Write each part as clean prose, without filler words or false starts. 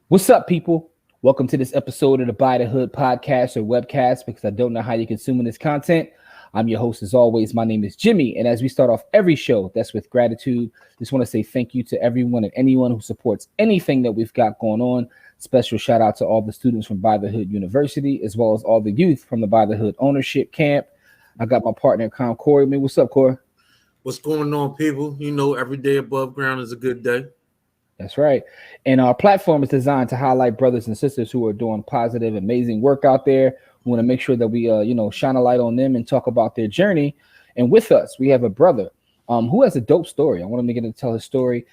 What's up, people? Welcome to this episode of the By the Hood podcast or webcast because I don't know how you're consuming this content. I'm your host, as always. My name is Jimmy. And as we start off every show, that's with gratitude. Just want to say thank you to everyone and anyone who supports anything that we've got going on. Special shout out to all the students from By the Hood University, as well as all the youth from the By the Hood ownership camp. I got my partner, Corey. What's up, Corey? What's going on, people? You know, every day above ground is a good day. That's right. And our platform is designed to highlight brothers and sisters who are doing positive, amazing work out there. We want to make sure that we, shine a light on them and talk about their journey. And with us, we have a brother who has a dope story. I want him to get to tell his story.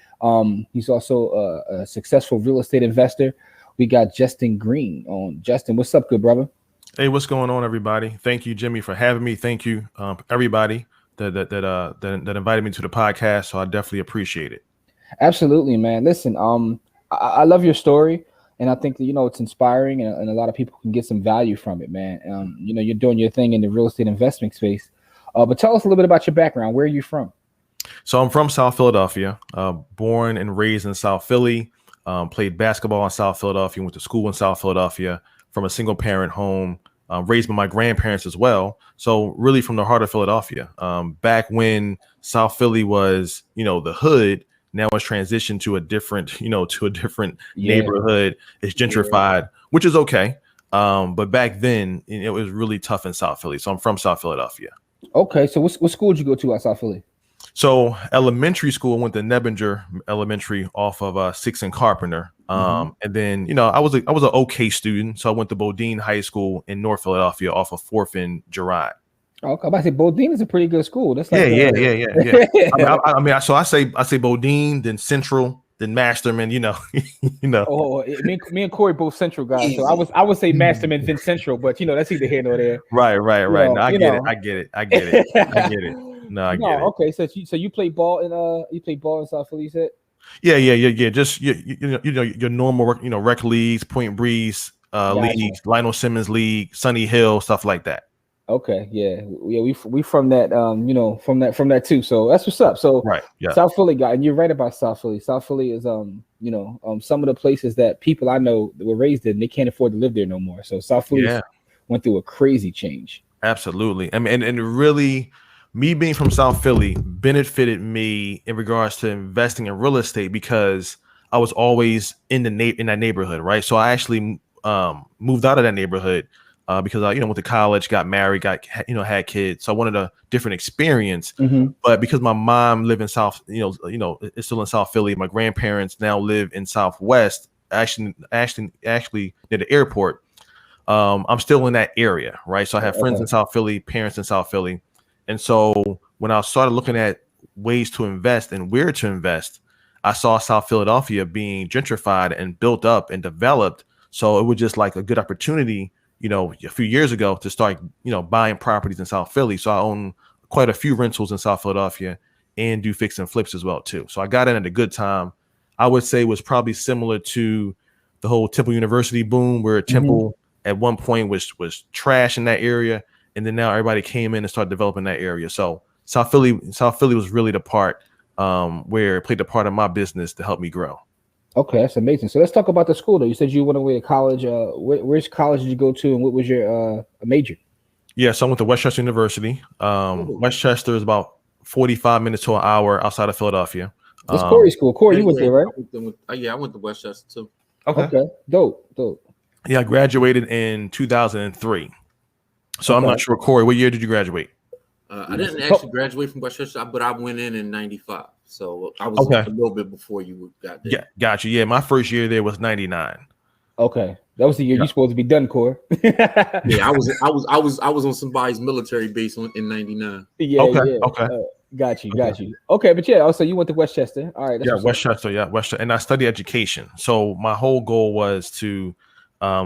He's also a successful real estate investor. We got Justin Green on. Justin, what's up, good brother? Hey, what's going on, everybody? Thank you, Jimmy, for having me. Thank you, everybody that invited me to the podcast. So I definitely appreciate it. Absolutely, man. Listen, I love your story, and I think that it's inspiring, and a lot of people can get some value from it, man. You're doing your thing in the real estate investment space, but tell us a little bit about your background. Where are you from? So I'm from South Philadelphia, born and raised in South Philly. Played basketball in South Philadelphia. Went to school in South Philadelphia. From a single parent home, raised by my grandparents as well. So really from the heart of Philadelphia. Back when South Philly was, the hood. Now it's transitioned to a different, neighborhood. It's gentrified, which is okay. But back then, it was really tough in South Philly. So I'm from South Philadelphia. Okay. So what school did you go to at South Philly? So elementary school, I went to Nebinger Elementary off of 6th and Carpenter. And then, I was an okay student. So I went to Bodine High School in North Philadelphia off of 4th and Girard. Okay, I say Bodine is a pretty good school. That's like yeah. So I say Bodine, then Central, then Masterman. Oh, me and Corey both Central guys. So I would say Masterman then Central, but that's either here nor there. Right. No, I get it. No, I get it. Okay, so you play ball in South Philly, you said? Yeah. Just your normal work, rec leagues, Point Breeze leagues, Lionel Simmons League, Sunny Hill, stuff like that. Okay, yeah, we from that, from that too. So that's what's up. So right, yeah. South Philly guy, and you're right about South Philly. South Philly is some of the places that people I know that were raised in, they can't afford to live there no more. So South Philly went through a crazy change. Absolutely, I mean, and really, me being from South Philly benefited me in regards to investing in real estate because I was always in that neighborhood, right? So I actually moved out of that neighborhood. Because I, went to college, got married, had kids. So I wanted a different experience. But because my mom lived in South, it's still in South Philly. My grandparents now live in Southwest, actually near the airport. I'm still in that area, right? So I have friends in South Philly, parents in South Philly. And so when I started looking at ways to invest and where to invest, I saw South Philadelphia being gentrified and built up and developed. So it was just like a good opportunity, a few years ago to start, buying properties in South Philly. So I own quite a few rentals in South Philadelphia and do fix and flips as well, too. So I got in at a good time. I would say it was probably similar to the whole Temple University boom, where Temple at one point was trash in that area. And then now everybody came in and started developing that area. So South Philly was really the part where it played a part of my business to help me grow. Okay, that's amazing. So let's talk about the school, though. You said you went away to college. Which college did you go to, and what was your major? Yeah, so I went to Westchester University. Westchester is about 45 minutes to an hour outside of Philadelphia. That's Corey's school. Corey, you went there, right? I went to Westchester too. Okay, dope. Yeah, I graduated in 2003. So I'm not sure, Corey, what year did you graduate? I didn't actually graduate from Westchester, but I went in 95. So I was a little bit before you got there. Yeah, got you. Yeah, my first year there was 99. Okay, that was the year you're supposed to be done, Corey. Yeah, I was on somebody's military base in 99. Yeah. Okay. Got you. Okay, but also you went to Westchester. All right. Westchester. And I studied education. So my whole goal was to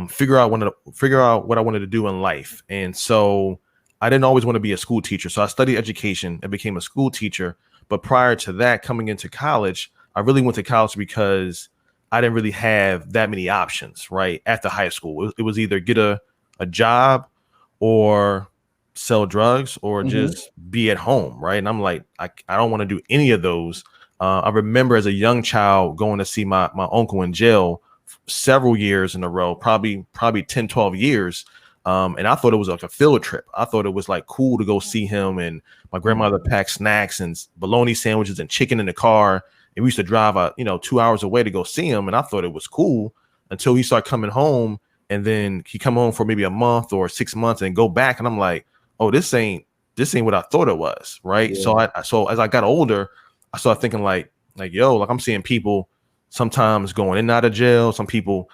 figure out what I wanted to do in life. And so I didn't always want to be a school teacher. So I studied education and became a school teacher. But prior to that, coming into college, I really went to college because I didn't really have that many options, right? After high school, it was either get a job or sell drugs or just be at home, right? And I'm like, I don't want to do any of those. I remember as a young child going to see my uncle in jail several years in a row, probably 10, 12 years. And I thought it was like a field trip. I thought it was like cool to go see him. And my grandmother packed snacks and bologna sandwiches and chicken in the car. And we used to drive 2 hours away to go see him. And I thought it was cool until he started coming home. And then he come home for maybe a month or 6 months and go back. And I'm like, oh, this ain't what I thought it was. Right. Yeah. So as I got older, I started thinking like, I'm seeing people sometimes going in and out of jail, some people,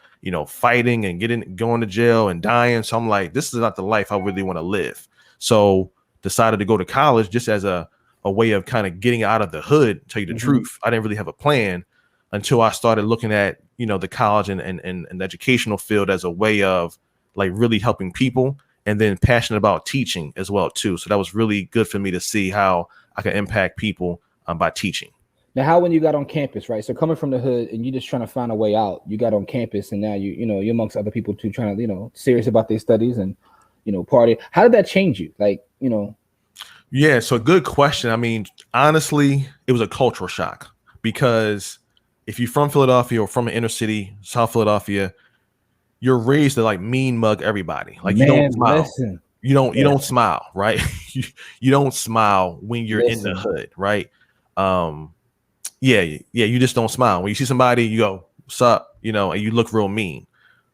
fighting and going to jail and dying. So I'm like, this is not the life I really want to live. So decided to go to college just as a way of kind of getting out of the hood, tell you the truth. I didn't really have a plan until I started looking at, the college and the educational field as a way of like really helping people, and then passionate about teaching as well too. So that was really good for me to see how I can impact people by teaching. Now, how when you got on campus, right? So coming from the hood and you're just trying to find a way out, you got on campus and now you're amongst other people too, trying to, serious about their studies and, party. How did that change you? Like, Yeah, so good question. I mean, honestly, it was a cultural shock, because if you're from Philadelphia or from an inner city, South Philadelphia, you're raised to like mean mug everybody. Like, you don't smile. Listen. You don't smile, right? you don't smile when you're in the hood, right? Yeah, you just don't smile. When you see somebody, you go, "What's up?" And you look real mean.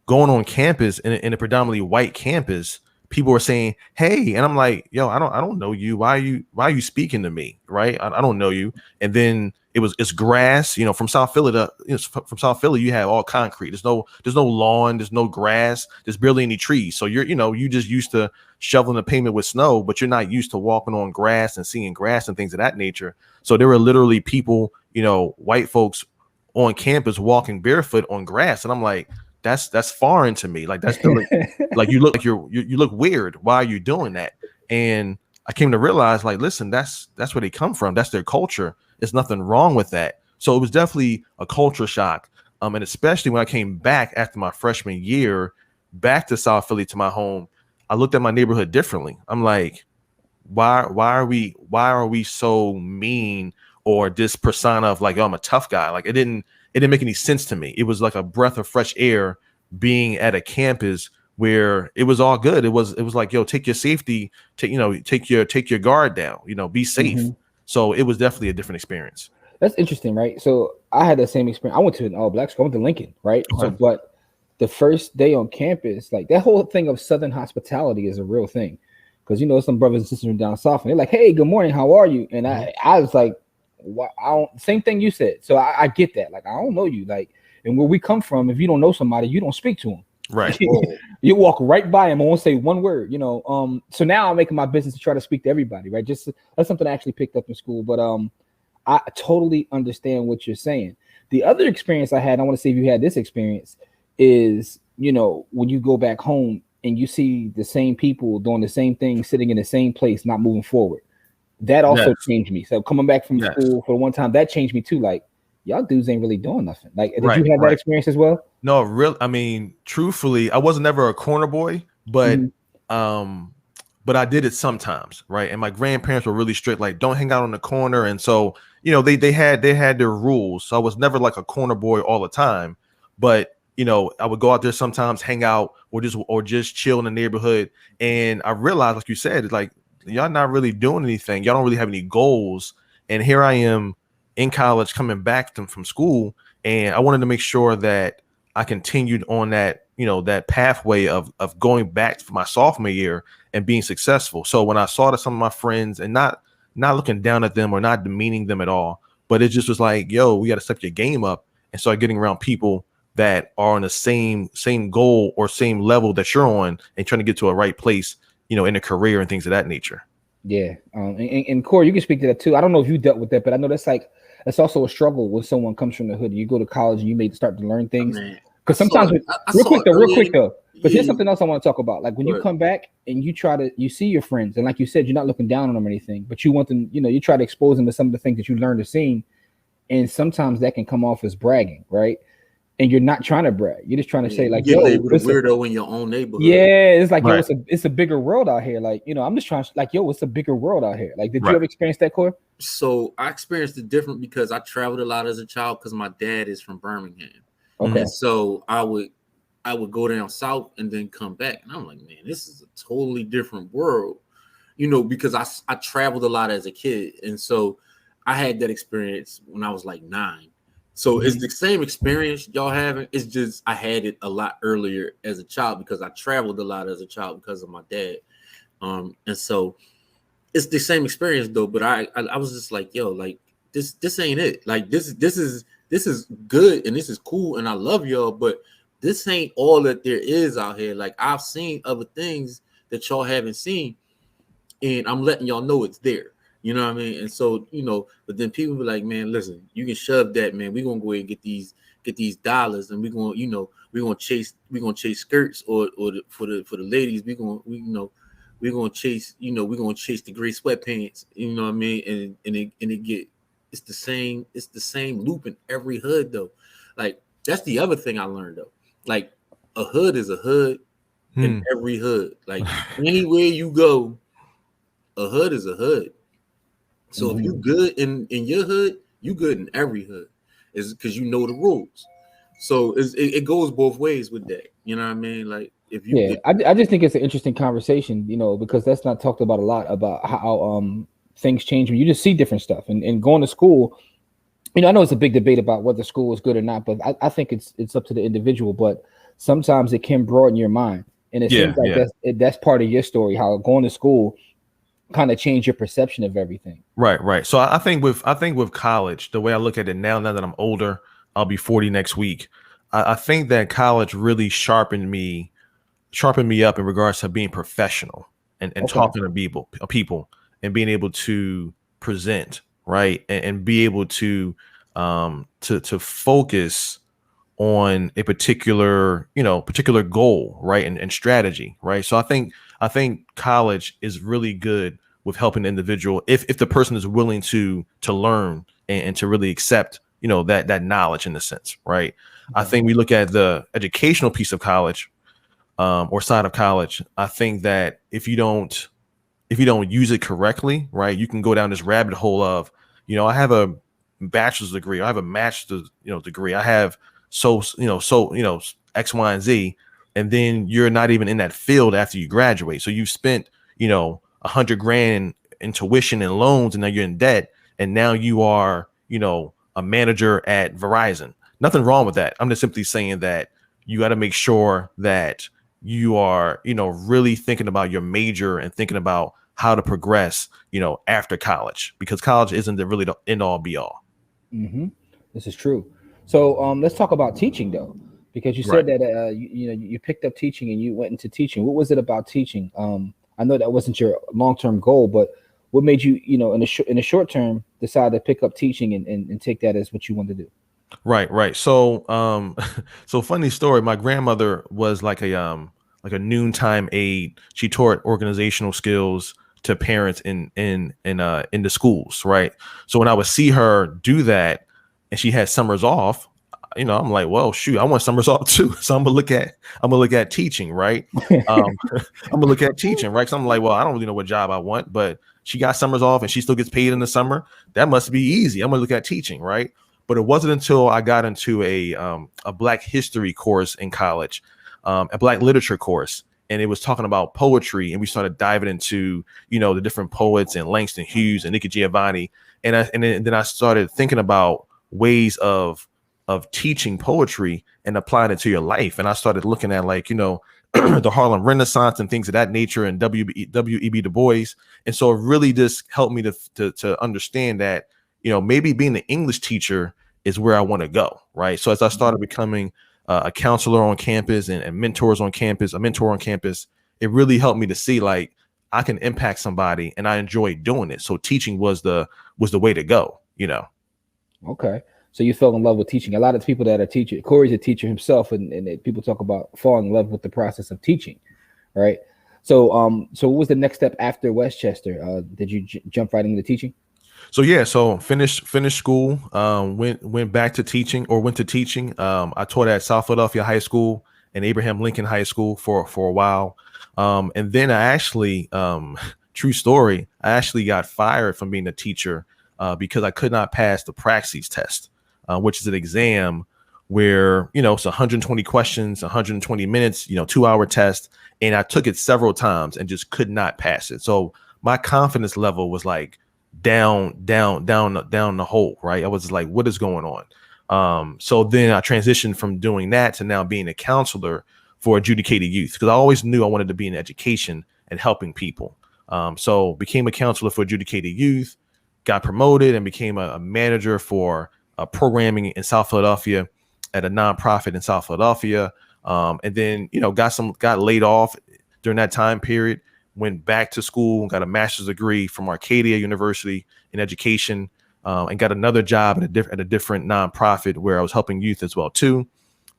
Going on campus in a predominantly white campus, people are saying, "Hey," and I'm like, "Yo, I don't know you. Why are you speaking to me?" Right? I don't know you. And then it's grass. From South Philly from South Philly, you have all concrete. There's no lawn. There's no grass. There's barely any trees. So you just used to shoveling the pavement with snow, but you're not used to walking on grass and seeing grass and things of that nature. So there were literally people, white folks on campus walking barefoot on grass, and I'm like, that's foreign to me. Like, that's like you look like you look weird. Why are you doing that? And I came to realize, like, listen, that's where they come from. That's their culture. There's nothing wrong with that. So it was definitely a culture shock. And especially when I came back after my freshman year, back to South Philly, to my home, I looked at my neighborhood differently. I'm like, why are we so mean, or this persona of like, oh, I'm a tough guy? Like, it didn't make any sense to me. It was like a breath of fresh air being at a campus where it was all good. It was like, yo, take your safety, take your guard down, be safe. So it was definitely a different experience. That's interesting, right? So I had the same experience. I went to an all-black school. I went to Lincoln, right? Okay. So, but the first day on campus, like, that whole thing of Southern hospitality is a real thing, because some brothers and sisters from down south, and they're like, "Hey, good morning, how are you?" And I was like, same thing you said. So I get that. Like, I don't know you. Like, and where we come from, if you don't know somebody, you don't speak to them. Right. You walk right by him and won't say one word, So now I'm making my business to try to speak to everybody, right? Just that's something I actually picked up in school. But I totally understand what you're saying. The other experience I had, I want to see if you had this experience, is, when you go back home and you see the same people doing the same thing, sitting in the same place, not moving forward. That also changed me. So coming back from school for one time, that changed me too. Like, y'all dudes ain't really doing nothing. Like, did you have that experience as well? No, really. I mean, truthfully, I wasn't never a corner boy, but I did it sometimes, right? And my grandparents were really strict, like, don't hang out on the corner. And so, they had their rules. So I was never like a corner boy all the time, but I would go out there sometimes, hang out, or just chill in the neighborhood. And I realized, like you said, it's like, y'all not really doing anything. Y'all don't really have any goals. And here I am in college, coming back from school, and I wanted to make sure that I continued on that, that pathway of going back for my sophomore year and being successful. So when I saw that some of my friends, and not looking down at them or not demeaning them at all, but it just was like, yo, we got to step your game up and start getting around people that are on the same goal or same level that you're on, and trying to get to a right place, in a career and things of that nature. Yeah. And Corey, you can speak to that too. I don't know if you dealt with that, but I know that's also a struggle when someone comes from the hood. You go to college and you may start to learn things. Because sometimes, real quick though, because here's something else I want to talk about. Like, when you come back and you see your friends, and like you said, you're not looking down on them or anything, but you want them, you try to expose them to some of the things that you learned or seen. And sometimes that can come off as bragging, right? And you're not trying to brag. You're just trying to say, like, yo, a weirdo in your own neighborhood. Yeah, it's like, yo, it's a bigger world out here. Like, I'm just trying to, like, yo, it's a bigger world out here. Like, did you ever experience that, Corey? So I experienced it different because I traveled a lot as a child, because my dad is from Birmingham. Okay. And so I would go down south and then come back. And I'm like, man, this is a totally different world, because I traveled a lot as a kid. And so I had that experience when I was like 9. So it's the same experience y'all having. It's just I had it a lot earlier as a child because I traveled a lot as a child because of my dad. And so it's the same experience though. But I was just like, yo, like this ain't it. Like this is good and this is cool and I love y'all, but this ain't all that there is out here. Like I've seen other things that y'all haven't seen, and I'm letting y'all know it's there. You know what I mean? And so, but then people be like, man, listen, you can shove that, man. We're gonna go ahead and get these dollars, and we're gonna chase skirts or for the ladies, we're gonna chase the gray sweatpants, you know what I mean? And it's the same loop in every hood though. Like that's the other thing I learned though. Like a hood is a hood in every hood. Like anywhere you go, a hood is a hood. So if you good in your hood, you good in every hood. Is because you know the rules. So it goes both ways with that. You know what I mean? Like if you I just think it's an interesting conversation, because that's not talked about a lot about how things change when you just see different stuff and going to school. I know it's a big debate about whether school is good or not, but I think it's up to the individual. But sometimes it can broaden your mind, and it seems like that's part of your story. How going to school kind of changed your perception of everything. Right. So I think with college, the way I look at it now that I'm older, I'll be 40 next week. I think that college really sharpened me up in regards to being professional and talking to people and being able to present, right, and be able to focus on a particular goal, right, and strategy, right. So I think college is really good with helping the individual if the person is willing to learn and to really accept that knowledge in a sense, right. I think we look at the educational piece of college or side of college. I think that if you don't use it correctly, right, you can go down this rabbit hole of, I have a bachelor's degree, I have a master's degree, I have so X, Y, and Z, and then you're not even in that field after you graduate. So you've spent $100,000 in tuition and loans, and now you're in debt, and now you are a manager at Verizon. Nothing wrong with that. I'm just simply saying that you got to make sure that you are really thinking about your major and thinking about how to progress after college, because college isn't really the end all be all. This is true. So let's talk about teaching though, because you said that you picked up teaching and you went into teaching. What was it about teaching? I know that wasn't your long-term goal, but what made you in the short term decide to pick up teaching and take that as what you wanted to do? Right. So so funny story. My grandmother was like a noontime aide. She taught organizational skills to parents in the schools, right? So when I would see her do that and she had summers off, I'm like, well, shoot, I want summers off too. So I'm gonna look at teaching, right? I'm gonna look at teaching, right? So I'm like, well, I don't really know what job I want, but she got summers off and she still gets paid in the summer. That must be easy. I'm gonna look at teaching, right? But it wasn't until I got into a Black history course in college, a Black literature course, and it was talking about poetry, and we started diving into the different poets and Langston Hughes and Nikki Giovanni, and then I started thinking about ways of teaching poetry and applying it to your life, and I started looking at the Harlem Renaissance and things of that nature, and W.E.B. Du Bois, and so it really just helped me to understand that maybe being an English teacher is where I want to go, right? So as I started becoming a counselor on campus and a mentor on campus, it really helped me to see like I can impact somebody, and I enjoy doing it. So teaching was the way to go, Okay. So you fell in love with teaching. A lot of people that are teachers, Corey's a teacher himself, and people talk about falling in love with the process of teaching, right? So what was the next step after Westchester? Did you jump right into teaching? So finished school, went back to teaching went to teaching. I taught at South Philadelphia High School and Abraham Lincoln High School for a while. And then I actually, true story, I actually got fired from being a teacher because I could not pass the Praxis test, which is an exam where, it's 120 questions, 120 minutes, 2-hour test. And I took it several times and just could not pass it. So my confidence level was like down the hole, right? I was like, what is going on? So then I transitioned from doing that to now being a counselor for adjudicated youth, because I always knew I wanted to be in education and helping people. So became a counselor for adjudicated youth, got promoted and became a manager for programming in South Philadelphia at a nonprofit in South Philadelphia. And then, got laid off during that time period, went back to school, got a master's degree from Arcadia University in education, and got another job at a different nonprofit where I was helping youth as well too,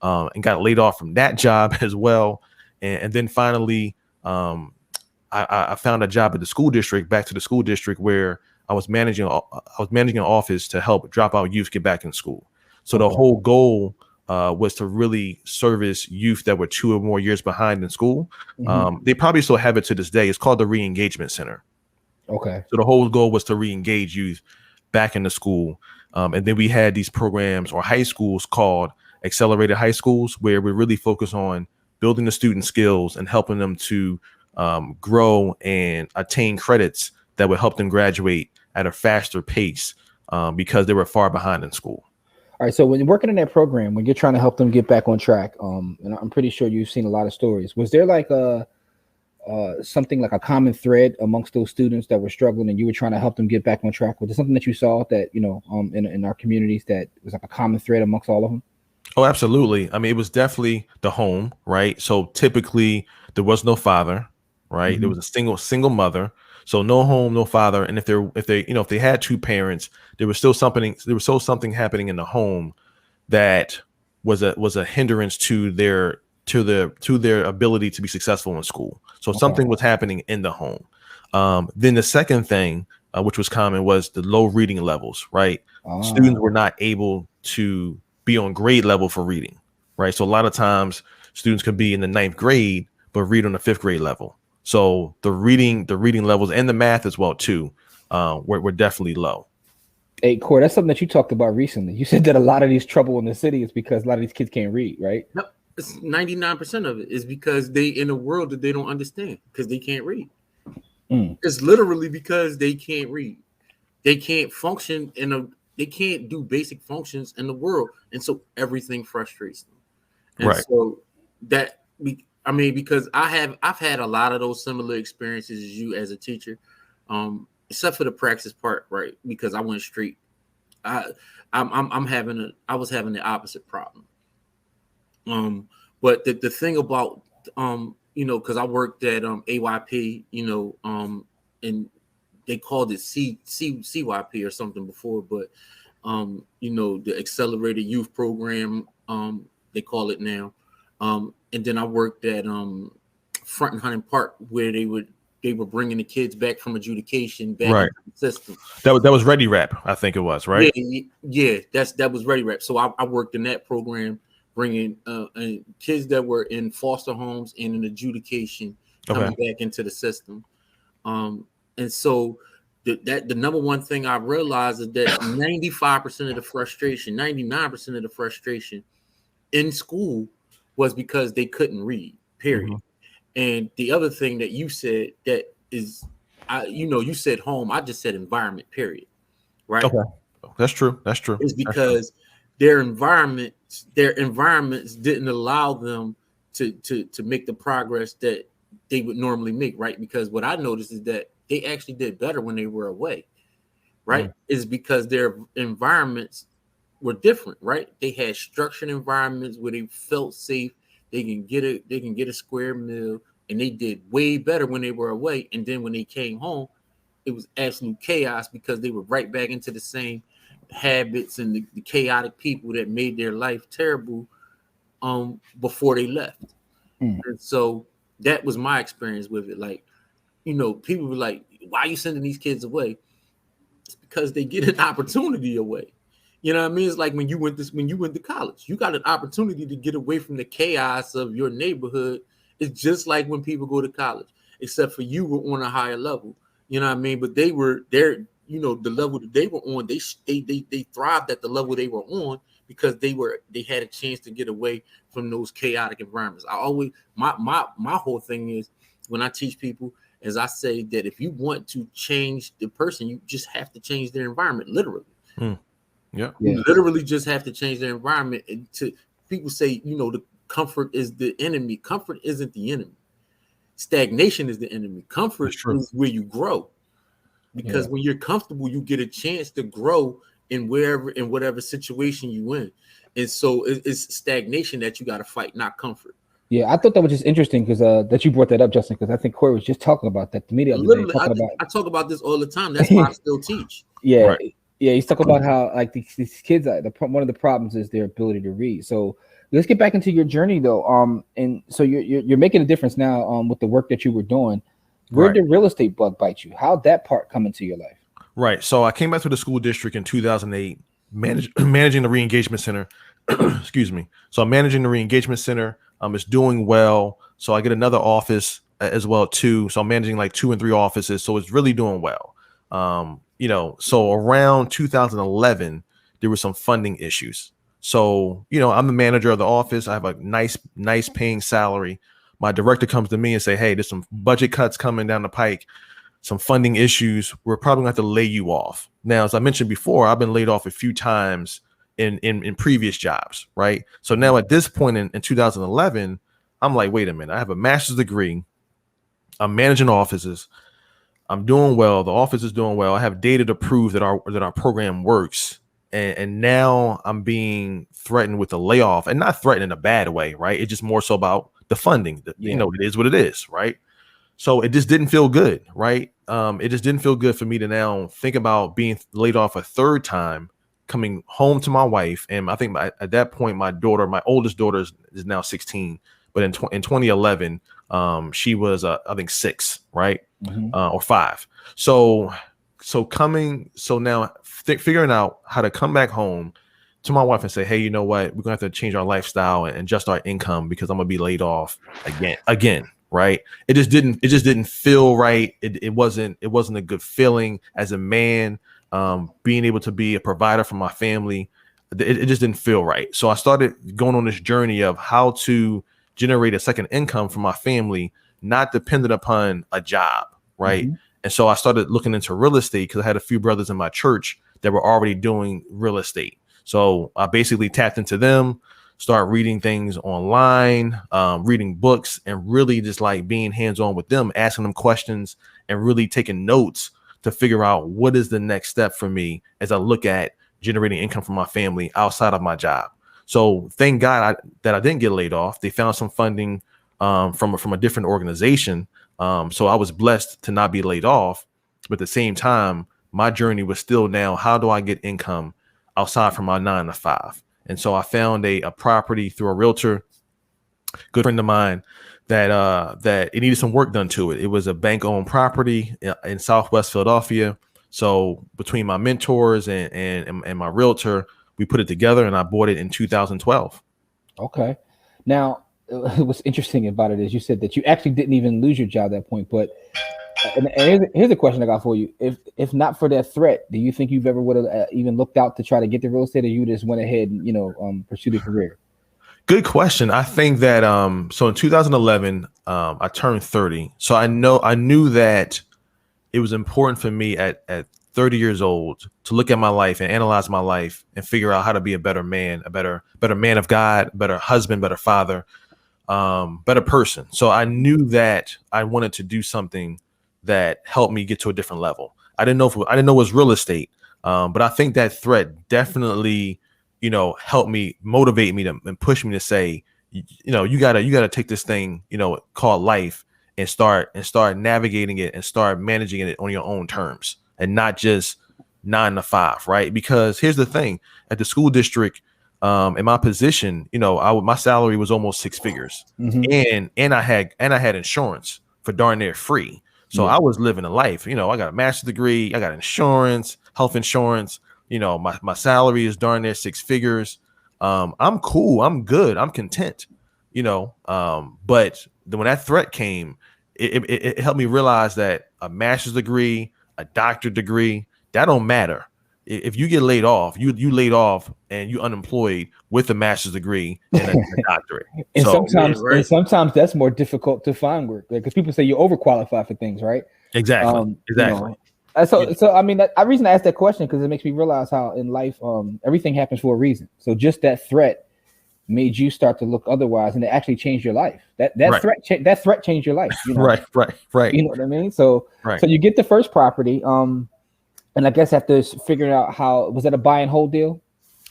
and got laid off from that job as well. And then finally, I found a job at the school district, back to the school district, where I was managing an office to help dropout youth get back in school. So the whole goal was to really service youth that were 2 or more years behind in school. They probably still have it to this day. It's called the Re-Engagement Center. Okay. So the whole goal was to re-engage youth back into school. And then we had these programs or high schools called accelerated high schools, where we really focus on building the student skills and helping them to grow and attain credits that would help them graduate at a faster pace because they were far behind in school. All right. So when you're working in that program, when you're trying to help them get back on track, and I'm pretty sure you've seen a lot of stories. Was there like something like a common thread amongst those students that were struggling and you were trying to help them get back on track? Was there something that you saw that, in our communities that was like a common thread amongst all of them? Oh, absolutely. I mean, it was definitely the home, right? So typically there was no father, right? There was a single mother. So no home, no father. And if they had 2 parents, there was still something happening in the home that was a hindrance to their ability to be successful in school. So something was happening in the home. Then the second thing, which was common, was the low reading levels, right? Students were not able to be on grade level for reading, right? So a lot of times students could be in the 9th grade, but read on the 5th grade level. So the reading levels and the math as well too, were definitely low. Hey, Core, that's something that you talked about recently. You said that a lot of these trouble in the city is because a lot of these kids can't read, right? Yep. It's 99% of it is because they in a world that they don't understand because they can't read. It's literally because they can't read. They can't function they can't do basic functions in the world. And so everything frustrates them. And right. So because I've had a lot of those similar experiences as you as a teacher, except for the praxis part, right? Because I went straight. I was having the opposite problem. But the thing about because I worked at AYP, and they called it CYP or something before, but the Accelerated Youth Program, they call it now. And then I worked at Front and Hunting Park, where they were bringing the kids back from adjudication back into the system. That was Ready Rap, I think it was, right? Yeah, that was Ready Rap. So I worked in that program, bringing kids that were in foster homes and in adjudication coming back into the system. And so the number one thing I realized is that 95% of the frustration, 99% of the frustration in school was because they couldn't read, period. And the other thing that you said that is, you said home, I just said environment, period. Right? Okay. That's true. It's because their environments didn't allow them to make the progress that they would normally make, right? Because what I noticed is that they actually did better when they were away, right? Is because their environments were different, right? They had structured environments where they felt safe. They can get a square meal, and they did way better when they were away. And then when they came home, it was absolute chaos because they were right back into the same habits and the chaotic people that made their life terrible before they left. And so that was my experience with it. Like, people were like, why are you sending these kids away? It's because they get an opportunity away. You know what I mean? It's like when you went to college, you got an opportunity to get away from the chaos of your neighborhood. It's just like when people go to college, except for you were on a higher level. You know what I mean? But they were there. the level that they were on, they thrived at the level they were on because they had a chance to get away from those chaotic environments. I always my whole thing is when I teach people, as I say, that if you want to change the person, you just have to change their environment, literally. Yeah. You literally just have to change their environment. And to people say, the comfort is the enemy. Comfort isn't the enemy. Stagnation is the enemy. Comfort is where you grow. Because when you're comfortable, you get a chance to grow in whatever situation you in. And so it's stagnation that you got to fight, not comfort. Yeah, I thought that was just interesting because that you brought that up, Justin, because I think Corey was just talking about that to me the other day. I talk about this all the time. That's why I still teach. Yeah, right. Yeah, he's talking about how like these kids, one of the problems is their ability to read. So let's get back into your journey though. And so you're making a difference now with the work that you were doing. Where did real estate bug bite you? How'd that part come into your life? Right. So I came back to the school district in 2008, managing the re-engagement center. Excuse me. So I'm managing the re-engagement center. It's doing well. So I get another office as well too. So I'm managing like 2 and 3 offices. So it's really doing well. So around 2011, there were some funding issues. So, I'm the manager of the office. I have a nice paying salary. My director comes to me and say, hey, there's some budget cuts coming down the pike, some funding issues. We're probably going to have to lay you off. Now, as I mentioned before, I've been laid off a few times in previous jobs, right? So now at this point in 2011, I'm like, wait a minute, I have a master's degree. I'm managing offices. I'm doing well. The office is doing well. I have data to prove that our program works. And now I'm being threatened with a layoff, and not threatened in a bad way, right? It's just more so about the funding. It is what it is, right? So it just didn't feel good, right? It just didn't feel good for me to now think about being laid off a third time, coming home to my wife. And I think at that point, my oldest daughter is now 16, but in 2011, she was, I think 6, right? Or 5. So now figuring out how to come back home to my wife and say, hey, you know what? We're gonna have to change our lifestyle and adjust our income because I'm gonna be laid off again. Right. It just didn't feel right. It wasn't a good feeling as a man, being able to be a provider for my family. It just didn't feel right. So I started going on this journey of how to generate a second income for my family, not dependent upon a job. Right. And so I started looking into real estate because I had a few brothers in my church that were already doing real estate. So I basically tapped into them, start reading things online, reading books, and really just like being hands-on with them, asking them questions and really taking notes to figure out what is the next step for me as I look at generating income for my family outside of my job. So thank God that I didn't get laid off. They found some funding from a different organization. So I was blessed to not be laid off. But at the same time, my journey was still now, how do I get income outside from my 9 to 5? And so I found a property through a realtor, good friend of mine, that it needed some work done to it. It was a bank-owned property in Southwest Philadelphia. So between my mentors and my realtor, we put it together, and I bought it in 2012. Okay. Now, what's interesting about it is you said that you actually didn't even lose your job at that point, but and here's a question I got for you. If not for that threat, do you think you've ever would have even looked out to try to get the real estate, or you just went ahead and pursued a career? Good question. I think that so in 2011, I turned 30. So I knew that it was important for me at 30 years old to look at my life and analyze my life and figure out how to be a better man, a better man of God, better husband, better father, better person. So I knew that I wanted to do something that helped me get to a different level. I didn't know it was real estate, but I think that threat definitely, helped me, motivate me and push me to say, you gotta take this thing, called life and start navigating it and start managing it on your own terms and not just 9 to 5, right? Because here's the thing: at the school district, in my position, my salary was almost 6 figures, and I had insurance for darn near free. So I was living a life. I got a master's degree, I got insurance, health insurance. My salary is darn near 6 figures. I'm cool. I'm good. I'm content. But when that threat came, it helped me realize that a master's degree, a doctorate degree that don't matter. If you get laid off, you laid off and you unemployed with a master's degree and a doctorate. And So sometimes that's more difficult to find work, because people say you're overqualified for things, right? exactly. You know, so I mean, the reason I asked that question, because it makes me realize how in life everything happens for a reason. So just that threat made you start to look otherwise, and it actually changed your life. That threat changed your life. You know? Right. You know what I mean? So right. So you get the first property, and I guess after figuring out how, was that a buy and hold deal?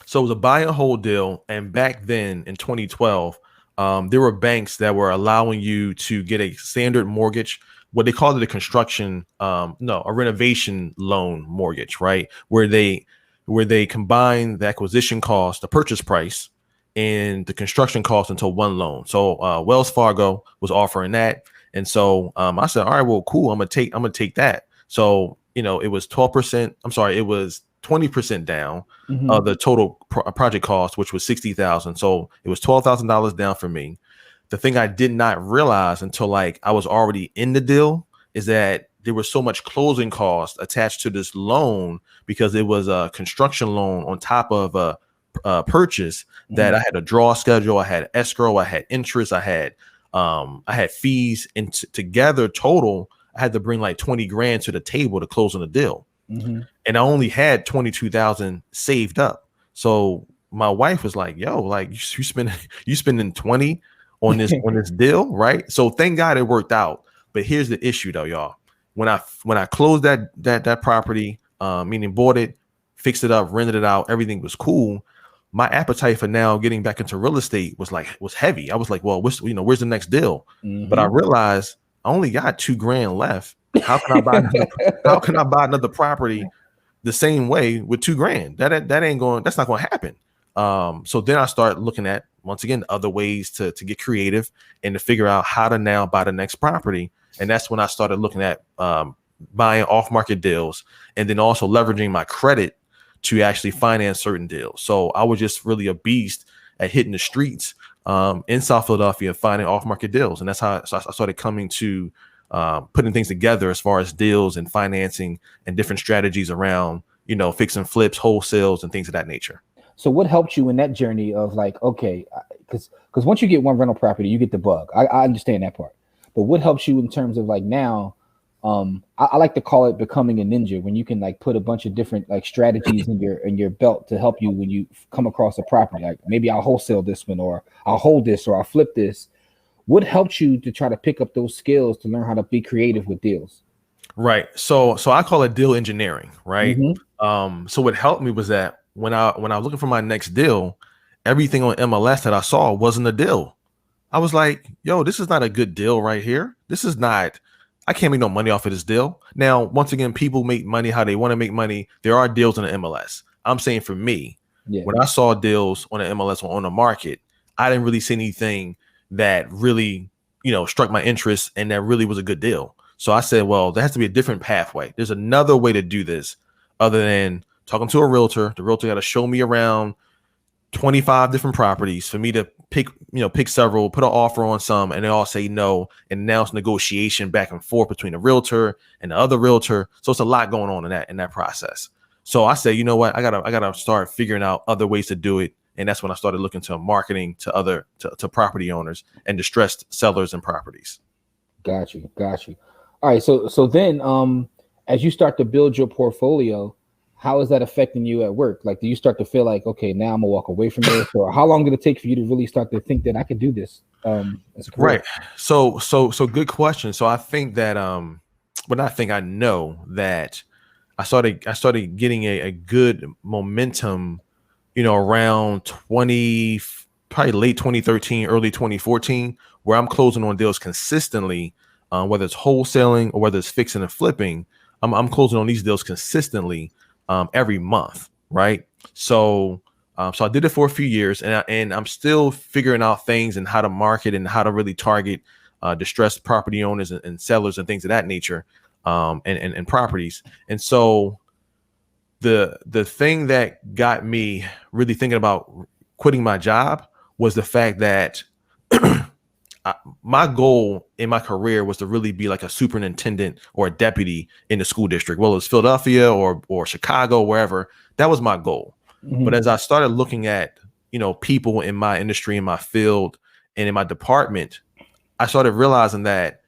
So it was a buy and hold deal, and back then in 2012, there were banks that were allowing you to get a standard mortgage. What they called it a construction, a renovation loan mortgage, right? Where they combine the acquisition cost, the purchase price, and the construction cost into one loan. So Wells Fargo was offering that, and so I said, all right, well, cool. I'm gonna take that. So it was 12%. I'm sorry, it was 20% down of the total project cost, which was $60,000. So it was $12,000 down for me. The thing I did not realize until like I was already in the deal is that there was so much closing cost attached to this loan, because it was a construction loan on top of a purchase, that I had a draw schedule, I had escrow, I had interest, I had fees, and together total I had to bring like 20 grand to the table to close on the deal. And I only had 22,000 saved up. So my wife was like, yo, like you spending 20 on this deal, right? So thank God it worked out. But here's the issue though, y'all. When I closed that property, meaning bought it, fixed it up, rented it out, everything was cool. My appetite for now getting back into real estate was heavy. I was like, well, where's the next deal? But I realized I only got $2,000 left. How can I buy another property the same way with $2,000? That's not going to happen. So then I start looking at, once again, other ways to get creative and to figure out how to now buy the next property. And that's when I started looking at buying off-market deals, and then also leveraging my credit to actually finance certain deals. So I was just really a beast at hitting the streets in South Philadelphia, finding off-market deals. And that's how I started coming to putting things together as far as deals and financing and different strategies around, fix and flips, wholesales, and things of that nature. So what helped you in that journey of like, okay, because once you get one rental property, you get the bug. I understand that part. But what helps you in terms of like now, I like to call it becoming a ninja, when you can like put a bunch of different like strategies in your belt to help you when you come across a property. Like maybe I'll wholesale this one, or I'll hold this, or I'll flip this. What helped you to try to pick up those skills to learn how to be creative with deals? Right. So I call it deal engineering, right? So what helped me was that when I was looking for my next deal, everything on MLS that I saw wasn't a deal. I was like, yo, this is not a good deal right here. I can't make no money off of this deal. Now, once again, people make money how they want to make money. There are deals on the MLS. I'm saying for me, when I saw deals on the MLS or on the market, I didn't really see anything that really, struck my interest and that really was a good deal. So I said, well, there has to be a different pathway. There's another way to do this other than talking to a realtor. The realtor got to show me around 25 different properties for me to pick several, put an offer on some, and they all say no. And now it's negotiation back and forth between the realtor and the other realtor. So it's a lot going on in that process. So I said, you know what? I gotta start figuring out other ways to do it. And that's when I started looking to marketing to property owners and distressed sellers and properties. Got you. All right. So then as you start to build your portfolio, how is that affecting you at work? Like, do you start to feel like, okay, now I'm gonna walk away from this, or how long did it take for you to really start to think that I could do this? Right. So good question. So I think that I know that I started getting a good momentum, around probably late 2013, early 2014, where I'm closing on deals consistently, whether it's wholesaling or whether it's fixing and flipping. I'm closing on these deals consistently every month, right? So I did it for a few years, and I'm still figuring out things and how to market and how to really target distressed property owners and sellers and things of that nature, and properties. And so the thing that got me really thinking about quitting my job was the fact that my goal in my career was to really be like a superintendent or a deputy in the school district, whether it's Philadelphia or Chicago, wherever. That was my goal. Mm-hmm. But as I started looking at, people in my industry, in my field, and in my department, I started realizing that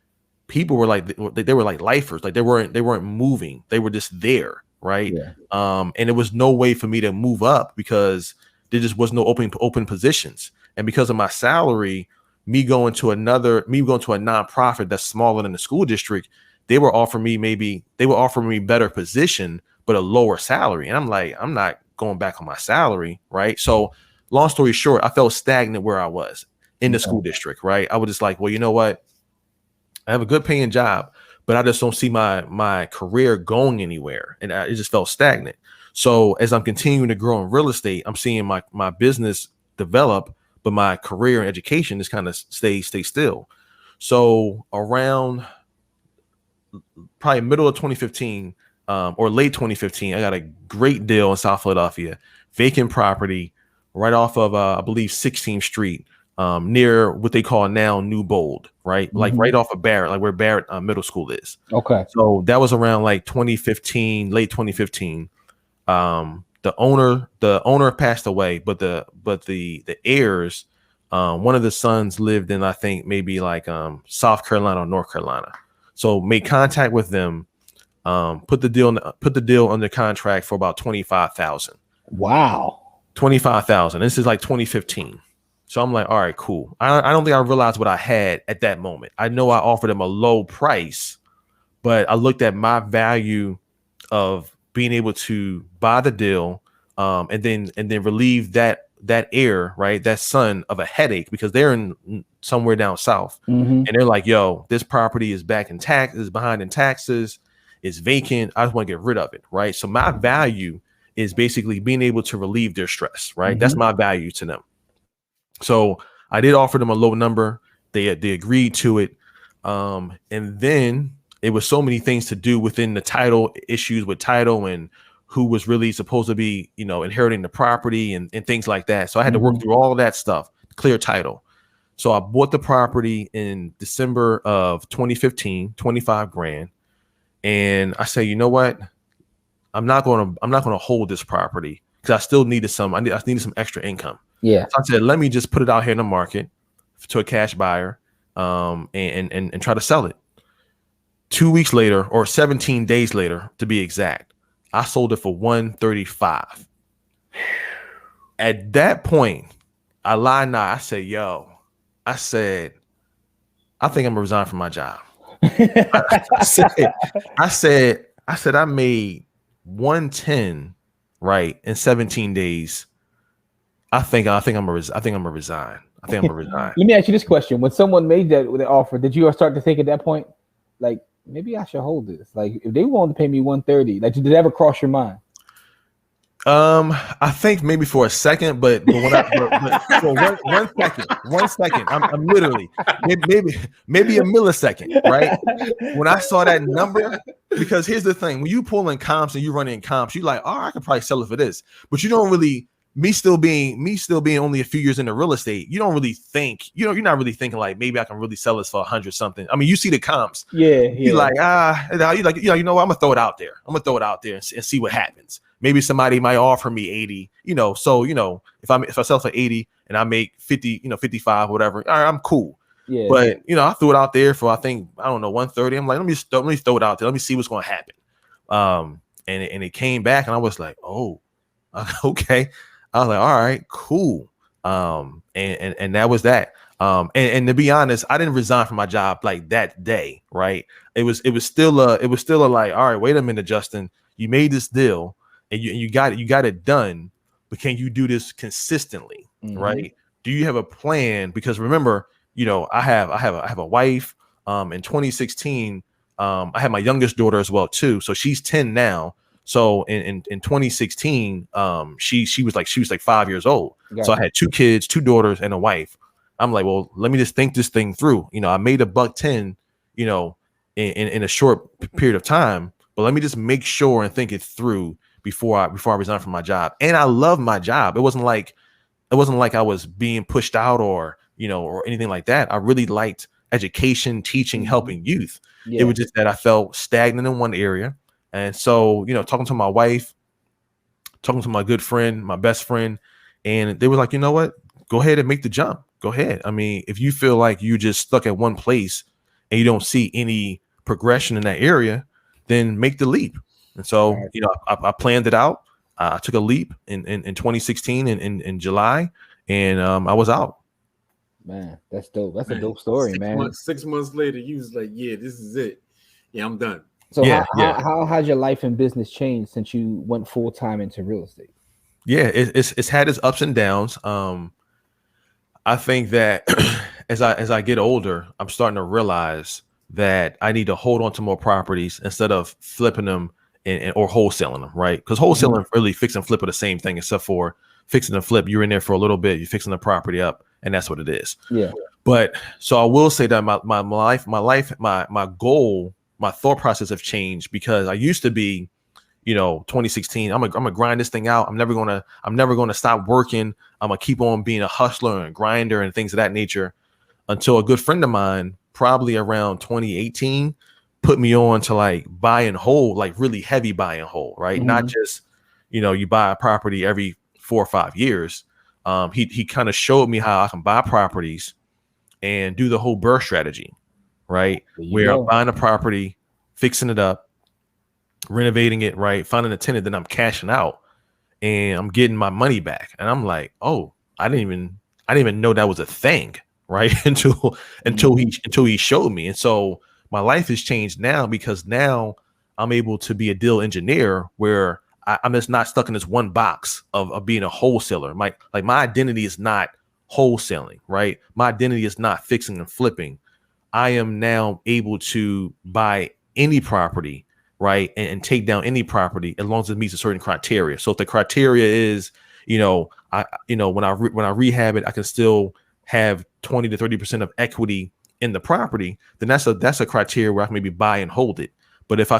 people were like, they were like lifers, like they weren't moving. They were just there. Right. Yeah. And there was no way for me to move up because there just was no open positions. And because of my salary, me going to a nonprofit that's smaller than the school district, they were offering me better position, but a lower salary. And I'm like, I'm not going back on my salary. Right. So long story short, I felt stagnant where I was in the school district. Right. I was just like, well, you know what? I have a good paying job, but I just don't see my career going anywhere. And it just felt stagnant. So as I'm continuing to grow in real estate, I'm seeing my business develop, but my career and education just kind of stay still. So around probably middle of 2015 or late 2015, I got a great deal in South Philadelphia, vacant property right off of, I believe, 16th Street. Near what they call now New Bold, right? Mm-hmm. Like right off of Barrett, like where Barrett Middle School is. Okay. So that was around like 2015, late 2015. The owner passed away, but the heirs, one of the sons lived in, I think maybe like South Carolina or North Carolina. So made contact with them, put the deal under contract for about $25,000. Wow. $25,000. This is like 2015. So I'm like, all right, cool. I don't think I realized what I had at that moment. I know I offered them a low price, but I looked at my value of being able to buy the deal, and then relieve that heir, right, that son of a headache, because they're in somewhere down south, and they're like, yo, this property is behind in taxes, it's vacant. I just want to get rid of it, right? So my value is basically being able to relieve their stress, right? That's my value to them. So I did offer them a low number. They agreed to it. And then it was so many things to do within the title, issues with title and who was really supposed to be, inheriting the property and things like that. So I had to work through all of that stuff, clear title. So I bought the property in December of 2015, 25 grand. And I say, you know what? I'm not going to hold this property because I still needed some extra income. Yeah. So I said, let me just put it out here in the market to a cash buyer, and try to sell it. 2 weeks later, or 17 days later, to be exact, I sold it for $135. At that point, I lied not. I said, I think I'm gonna resign from my job. I said I made 110 right in 17 days. I think I'm gonna resign. Let me ask you this question: when someone made that offer, did you start to think at that point, like, maybe I should hold this? Like, if they wanted to pay me $130, like, did it ever cross your mind? I think maybe for a second, but when for one second, I'm literally maybe a millisecond, right? When I saw that number, because here's the thing: when you pull in comps and you run in comps, you like, I could probably sell it for this, but you don't really. Me still being only a few years into real estate, you don't really think, you're not really thinking like, maybe I can really sell this for 100 something. I mean, you see the comps. Yeah. You're like, you know what? I'm gonna throw it out there. And see what happens. Maybe somebody might offer me 80, so, if I sell for 80 and I make 50, 55, whatever, all right, I'm cool. Yeah. But, I threw it out there for, I think, I don't know, 130. I'm like, let me throw it out there. Let me see what's going to happen. And it came back and I was like, oh, okay. I was like, all right, cool. And that was that. And to be honest, I didn't resign from my job like that day, right? It was still a like, all right, wait a minute, Justin, you made this deal and you got it done, but can you do this consistently, right? Do you have a plan? Because remember, I have a wife. In 2016, I had my youngest daughter as well too, so she's 10 now. So in 2016, she was like 5 years old. So I had 2 kids, 2 daughters, and a wife. I'm like, well, let me just think this thing through. I made $110, in a short period of time, but let me just make sure and think it through before I resign from my job. And I love my job. It wasn't like I was being pushed out or or anything like that. I really liked education, teaching, helping youth. Yeah. It was just that I felt stagnant in one area. And so, talking to my wife, talking to my good friend, my best friend, and they were like, you know what? Go ahead and make the jump. Go ahead. I mean, if you feel like you just stuck at one place and you don't see any progression in that area, then make the leap. And so, I planned it out. I took a leap in 2016 in July, and I was out. Man, that's dope. That's a dope story, man. 6 months later, you was like, yeah, this is it. Yeah, I'm done. So how has your life and business changed since you went full time into real estate? Yeah, it's had its ups and downs. I think that as I get older, I'm starting to realize that I need to hold on to more properties instead of flipping them or wholesaling them, right? Because wholesaling and really fix and flip are the same thing, except for fixing and flip. You're in there for a little bit, you're fixing the property up, and that's what it is. Yeah. But so I will say that my goal, my thought process have changed, because I used to be, 2016, I'm gonna grind this thing out. I'm never gonna stop working. I'm gonna keep on being a hustler and grinder and things of that nature, until a good friend of mine, probably around 2018, put me on to like buy and hold, like really heavy buy and hold, right? Not just, you buy a property every 4 or 5 years. He kind of showed me how I can buy properties and do the whole burst strategy, right? Where I'm buying a property, fixing it up, renovating it, right? Finding a tenant, then I'm cashing out and I'm getting my money back. And I'm like, oh, I didn't even know that was a thing, right? until he showed me. And so my life has changed now, because now I'm able to be a deal engineer, where I'm just not stuck in this one box of being a wholesaler. My identity is not wholesaling, right? My identity is not fixing and flipping. I am now able to buy any property, right, and take down any property as long as it meets a certain criteria. So if the criteria is, when I rehab it, I can still have 20 to 30% of equity in the property, then that's a criteria where I can maybe buy and hold it. But if I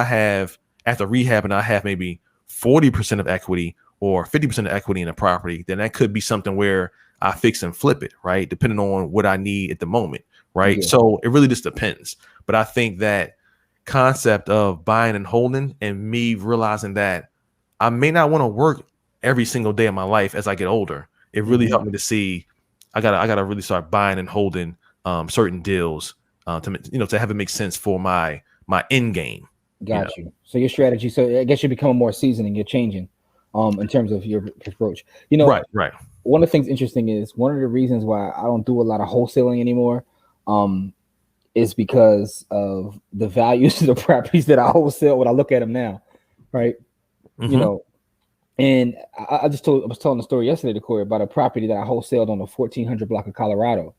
have, after rehab, and I have maybe 40% of equity or 50% of equity in a property, then that could be something where I fix and flip it, right? Depending on what I need at the moment, right? Yeah. So it really just depends. But I think that concept of buying and holding, and me realizing that I may not want to work every single day of my life as I get older, it really helped me to see I gotta really start buying and holding certain deals to have it make sense for my end game. Got you. So your strategy. So I guess you're becoming more seasoned and you're changing in terms of your approach. Right. One of the things interesting is one of the reasons why I don't do a lot of wholesaling anymore is because of the values of the properties that I wholesale when I look at them now, right? And I was telling a story yesterday to Corey about a property that I wholesaled on the 1400 block of Colorado.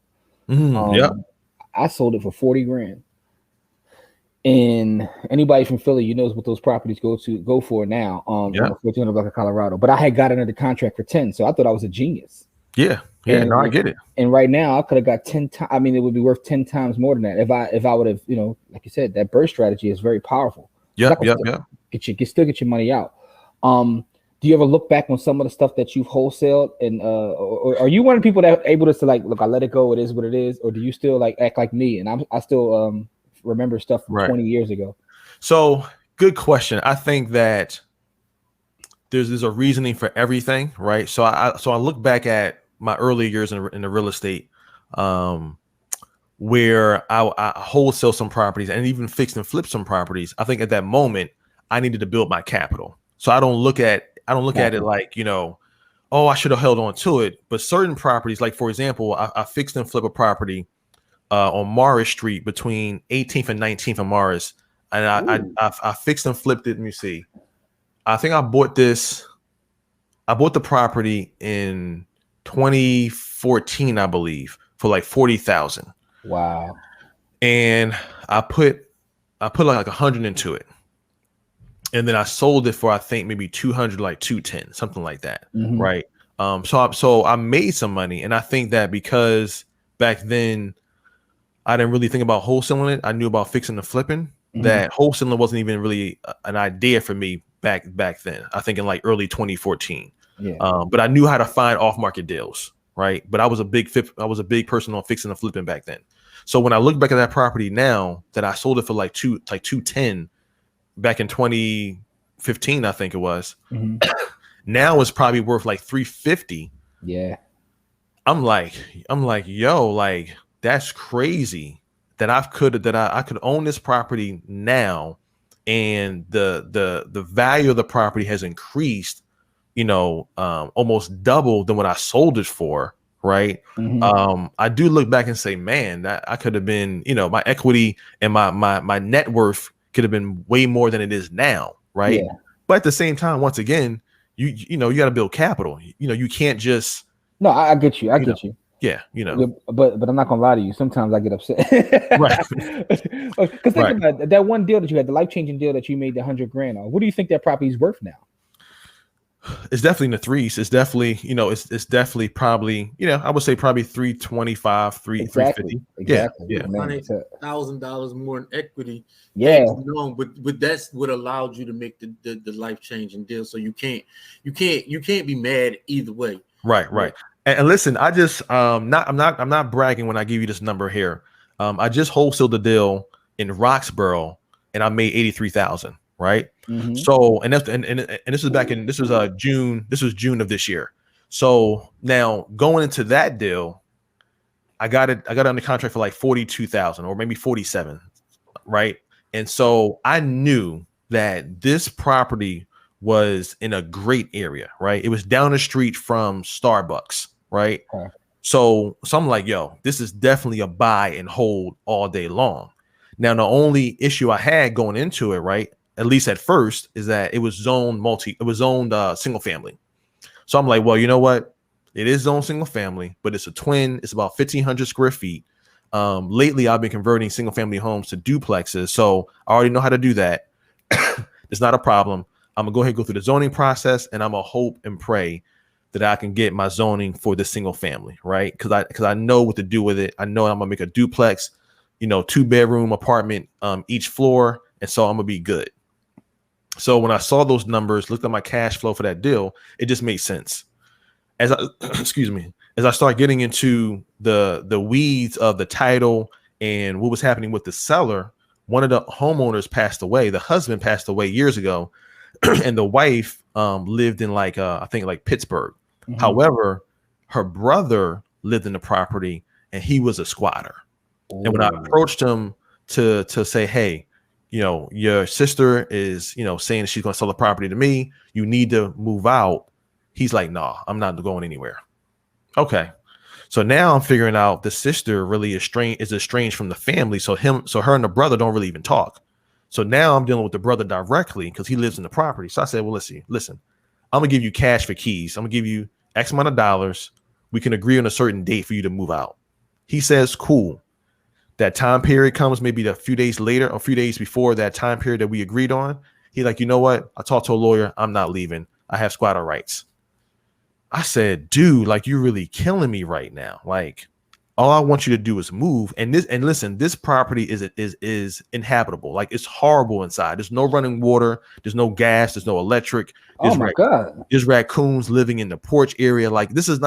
I sold it for 40 grand. And anybody from Philly, knows what those properties go for now on the 1400 block of Colorado. But I had got under the contract for 10, so I thought I was a genius. Yeah, no, I get it. And right now, I could have got 10 times. I mean, it would be worth 10 times more than that if I would have, like you said, that burst strategy is very powerful. Yeah. Still get your money out. Do you ever look back on some of the stuff that you've wholesaled, and or are you one of the people that are able to like, look, I let it go, it is what it is, or do you still like act like me and I still remember stuff from 20 years ago? So good question. I think that there's a reasoning for everything, right? So I look back at my early years in the real estate, where I wholesale some properties and even fix and flip some properties. I think at that moment I needed to build my capital. So I don't look at it like, I should have held on to it. But certain properties, like for example, I fixed and flip a property on Morris Street between 18th and 19th of Morris, and I fixed and flipped it. Let me see. I think I bought the property in 2014, I believe, for like $40,000. Wow. And I put like 100 into it. And then I sold it for, I think maybe 200, like 210, something like that. Right. So I made some money. And I think that because back then I didn't really think about wholesaling it, I knew about fixing and flipping, that wholesaling wasn't even really an idea for me back then. I think in like early 2014. Yeah. But I knew how to find off-market deals. right? But I was a big person on fixing and flipping back then. So when I look back at that property now, that I sold it for like 210 back in 2015, I think it was. Mm-hmm. Now it's probably worth like 350. Yeah. I'm like, yo, like that's crazy that I could own this property now, and the value of the property has increased, almost double than what I sold it for. Right. Mm-hmm. I do look back and say, man, that I could have been, my equity and my net worth could have been way more than it is now. Right. Yeah. But at the same time, once again, you got to build capital. You can't just. No, I get you. I get you. Yeah, But I'm not gonna lie to you. Sometimes I get upset. Right. Because think about that one deal that you had, the life-changing deal that you made the $100,000 on. What do you think that property is worth now? It's definitely in the threes. It's definitely, it's definitely probably, I would say probably 325, 350. Exactly. Yeah. $100,000 more in equity. Yeah. But that's what allowed you to make the life-changing deal. So you can't be mad either way. Right. And listen, I just I'm not bragging when I give you this number here. I just wholesaled the deal in Roxborough and I made 83,000. Right. Mm-hmm. So and this was June. This was June of this year. So now going into that deal, I got it under contract for like 42,000 or maybe 47. Right. And so I knew that this property was in a great area. Right. It was down the street from Starbucks. Right. Okay. So I'm like, yo, this is definitely a buy and hold all day long. Now, the only issue I had going into it, right, at least at first, is that it was zoned single family. So I'm like, well, you know what? It is zoned single family, but it's a twin. It's about 1,500 square feet. Lately, I've been converting single family homes to duplexes. So I already know how to do that. It's not a problem. I'm going to go ahead and go through the zoning process, and I'm going to hope and pray that I can get my zoning for the single family, right? Because I know what to do with it. I know I'm going to make a duplex, 2-bedroom apartment each floor. And so I'm going to be good. So when I saw those numbers, looked at my cash flow for that deal, it just made sense. As I start getting into the weeds of the title and what was happening with the seller, one of the homeowners passed away. The husband passed away years ago, and the wife lived in I think Pittsburgh. Mm-hmm. However, her brother lived in the property and he was a squatter. Ooh. And when I approached him to say, hey, your sister is, saying she's going to sell the property to me, you need to move out. He's like, no, I'm not going anywhere. Okay. So now I'm figuring out the sister really is estranged from the family. So her and the brother don't really even talk. So now I'm dealing with the brother directly because he lives in the property. So I said, well, listen, I'm going to give you cash for keys. I'm going to give you X amount of dollars. We can agree on a certain date for you to move out. He says, cool. That time period comes maybe a few days later, or a few days before that time period that we agreed on. He like, you know what? I talked to a lawyer. I'm not leaving. I have squatter rights. I said, dude, you're really killing me right now. All I want you to do is move. And listen, this property is inhabitable. It's horrible inside. There's no running water. There's no gas. There's no electric. Oh my God. There's raccoons living in the porch area. This is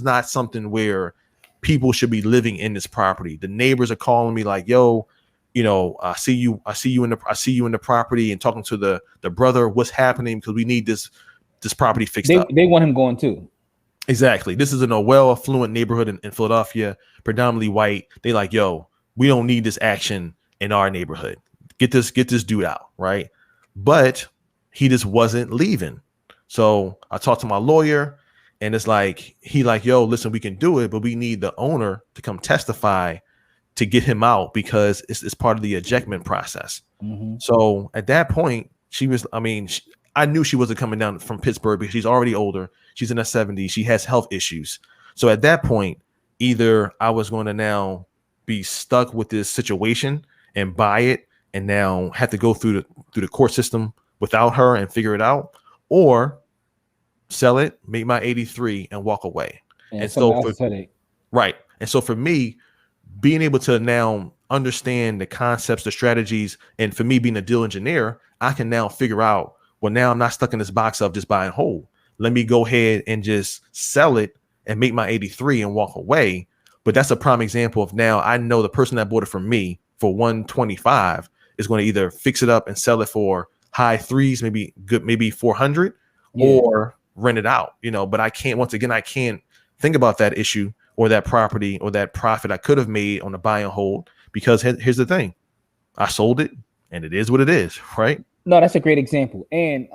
not something where people should be living in this property. The neighbors are calling me like, yo, I see you in the property, and talking to the brother, what's happening? Because we need this property fixed up. They want him going too. Exactly. This is in a well-affluent neighborhood in Philadelphia, predominantly white. They like, yo, we don't need this action in our neighborhood. Get this dude out, right? But he just wasn't leaving. So I talked to my lawyer, and it's yo, listen, we can do it, but we need the owner to come testify to get him out because it's part of the ejectment process. Mm-hmm. So at that point, I knew she wasn't coming down from Pittsburgh because she's already older. She's in her 70s. She has health issues. So at that point, either I was going to now be stuck with this situation and buy it and now have to go through the court system without her and figure it out, or sell it, make my 83 and walk away. And so right. And so for me, being able to now understand the concepts, the strategies, and for me being a deal engineer, I can now figure out, well, now I'm not stuck in this box of just buying whole. Let me go ahead and just sell it and make my 83 and walk away. But that's a prime example of now I know the person that bought it from me for 125 is going to either fix it up and sell it for high threes, maybe 400, or rent it out, but I can't think about that issue or that property or that profit I could have made on the buy and hold, because here's the thing. I sold it and it is what it is, right? No, that's a great example. And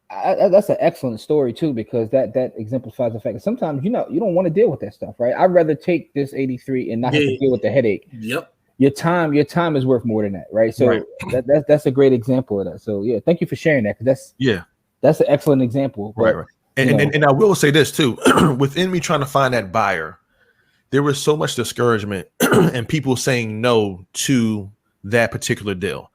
that's an excellent story too, because that exemplifies the fact that sometimes you don't want to deal with that stuff, right? I'd rather take this 83 and not have to deal with the headache. Yep. Your time is worth more than that, right? So that's a great example of that. So yeah, thank you for sharing that, because that's an excellent example. Right. And I will say this too, within me trying to find that buyer, there was so much discouragement and people saying no to that particular deal.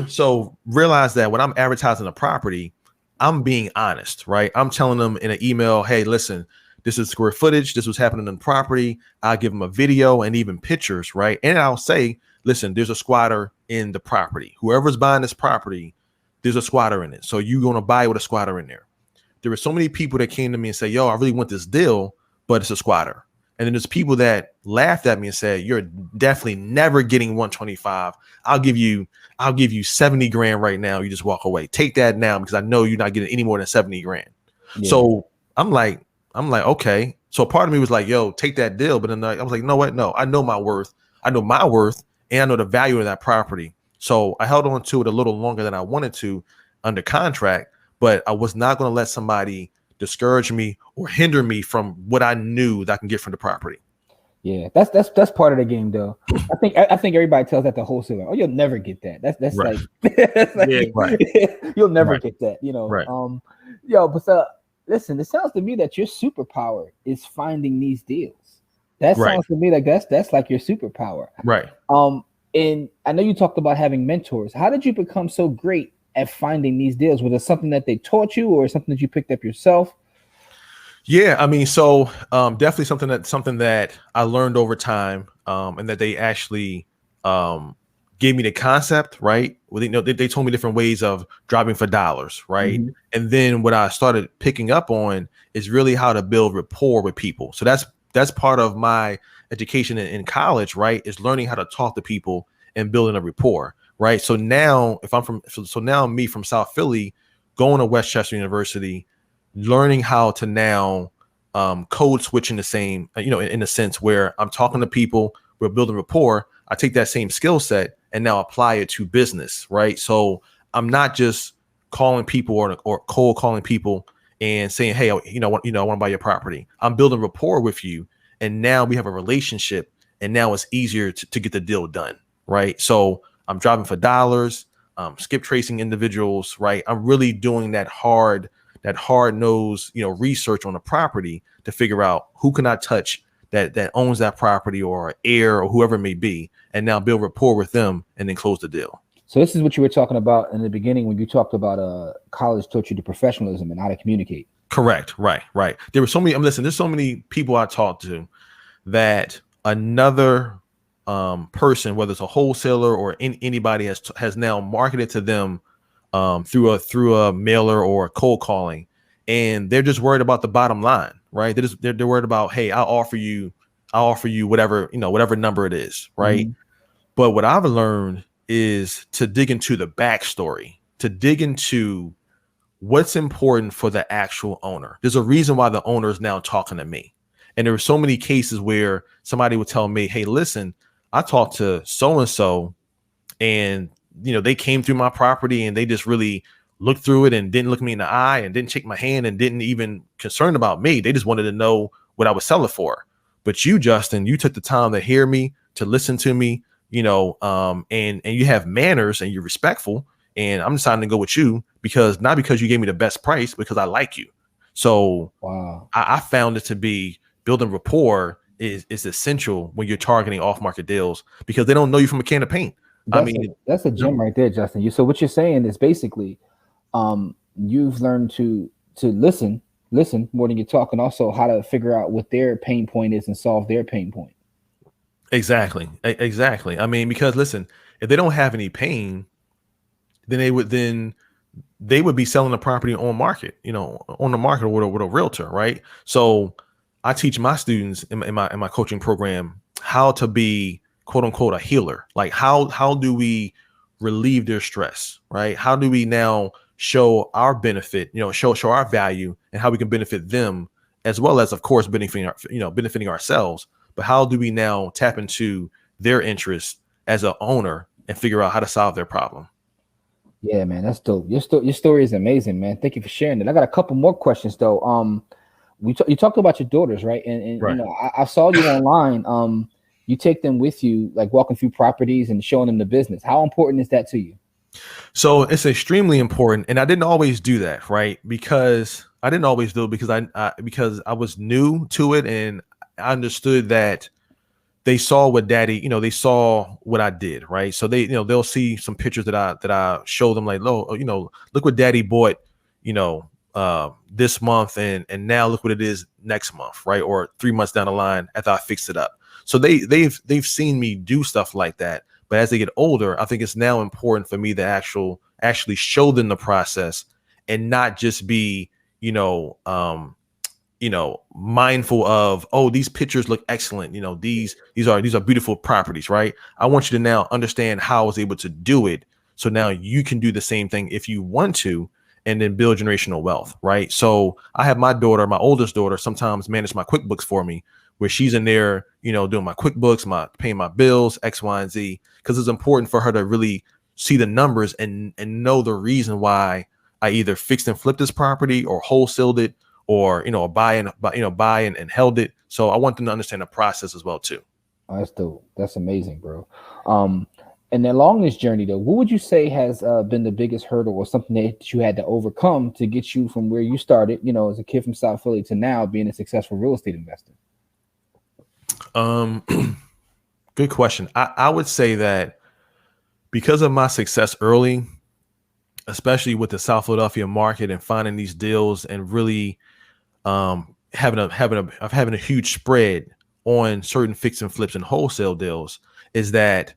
So realize that when I'm advertising a property, I'm being honest, right? I'm telling them in an email, hey, listen, this is square footage. This was happening on the property. I'll give them a video and even pictures, right? And I'll say, listen, there's a squatter in the property. Whoever's buying this property, there's a squatter in it. So you're going to buy with a squatter in there. There were so many people that came to me and say, yo, I really want this deal, but it's a squatter. And then there's people that laughed at me and said, you're definitely never getting 125. I'll give you 70 grand right now. You just walk away. Take that now, because I know you're not getting any more than 70 grand. Yeah. So I'm like, okay. So part of me was like, yo, take that deal. But then I was like, no, what? No, I know my worth. And I know the value of that property. So I held on to it a little longer than I wanted to under contract, but I was not going to let somebody discourage me or hinder me from what I knew that I can get from the property. Yeah, that's part of the game, though. I think everybody tells that to wholesaler. Oh, you'll never get that. That's right. You'll never get that. Right. But listen, it sounds to me that your superpower is finding these deals. That sounds to me like that's like your superpower. Right. And I know you talked about having mentors. How did you become so great at finding these deals? Was it something that they taught you, or something that you picked up yourself? Yeah, I mean, so definitely something that I learned over time, and that they actually gave me the concept, right? Well, they told me different ways of driving for dollars, right? Mm-hmm. And then what I started picking up on is really how to build rapport with people. So that's part of my education in college, right? Is learning how to talk to people and building a rapport, right? So now me from South Philly, going to Westchester University, learning how to now code switch in the same, in a sense where I'm talking to people, we're building rapport. I take that same skill set and now apply it to business, right? So I'm not just calling people or cold calling people and saying, hey, I want to buy your property. I'm building rapport with you, and now we have a relationship, and now it's easier to get the deal done, right? So I'm driving for dollars, skip tracing individuals, right? I'm really doing that hard nosed, research on the property to figure out who can I touch that owns that property, or heir, or whoever it may be, and now build rapport with them and then close the deal. So this is what you were talking about in the beginning when you talked about college taught you the professionalism and how to communicate. Correct. Right. There were so many. There's so many people I talked to that another person, whether it's a wholesaler or anybody, has now marketed to them through a mailer or cold calling, and they're just worried about the bottom line, right? They're worried about, hey, I'll offer you whatever number it is, right? Mm-hmm. But what I've learned is to dig into the backstory, to dig into what's important for the actual owner. There's a reason why the owner is now talking to me. And there were so many cases where somebody would tell me, hey, listen, I talked to so-and-so, and they came through my property and they just really looked through it and didn't look me in the eye and didn't shake my hand and didn't even concern about me. They just wanted to know what I was selling for. But you, Justin, you took the time to hear me, to listen to me, and you have manners and you're respectful. And I'm deciding to go with you not because you gave me the best price, because I like you. So wow. I found it to be building rapport is essential when you're targeting off-market deals, because they don't know you from a can of paint. That's a gem right there, Justin. So what you're saying is basically, you've learned to listen more than you talk, and also how to figure out what their pain point is and solve their pain point. Exactly. Because listen, if they don't have any pain, then they would be selling the property on market, on the market with a realtor, right? So I teach my students in my coaching program how to be quote unquote a healer. Like how do we relieve their stress, right? How do we now show our benefit, show our value and how we can benefit them, as well as of course benefiting ourselves. But how do we now tap into their interests as an owner and figure out how to solve their problem? Yeah, man, that's dope. Your story is amazing, man. Thank you for sharing it. I got a couple more questions though. You talked about your daughters, right? And right. I saw you online. You take them with you, like walking through properties and showing them the business. How important is that to you? So it's extremely important, and I didn't always do that, right? Because I was new to it, and I understood that they saw what daddy, they saw what I did, right? So they'll see some pictures that I show them, like, look what daddy bought, this month, and now look what it is next month, right? Or 3 months down the line after I fixed it up. So they've seen me do stuff like that. But as they get older, I think it's now important for me to actually show them the process and not just be, mindful of, oh, these pictures look excellent. These are beautiful properties, right? I want you to now understand how I was able to do it. So now you can do the same thing if you want to, and then build generational wealth, right? So I have my oldest daughter, sometimes manage my QuickBooks for me, where she's in there, doing my QuickBooks, paying my bills, X, Y, and Z, because it's important for her to really see the numbers and know the reason why I either fixed and flipped this property or wholesaled it, or buy and held it. So I want them to understand the process as well too. Oh, that's dope. That's amazing, bro. And along this journey though, what would you say has been the biggest hurdle or something that you had to overcome to get you from where you started, as a kid from South Philly to now being a successful real estate investor? Good question. I would say that because of my success early, especially with the South Philadelphia market and finding these deals and really having a huge spread on certain fix and flips and wholesale deals, is that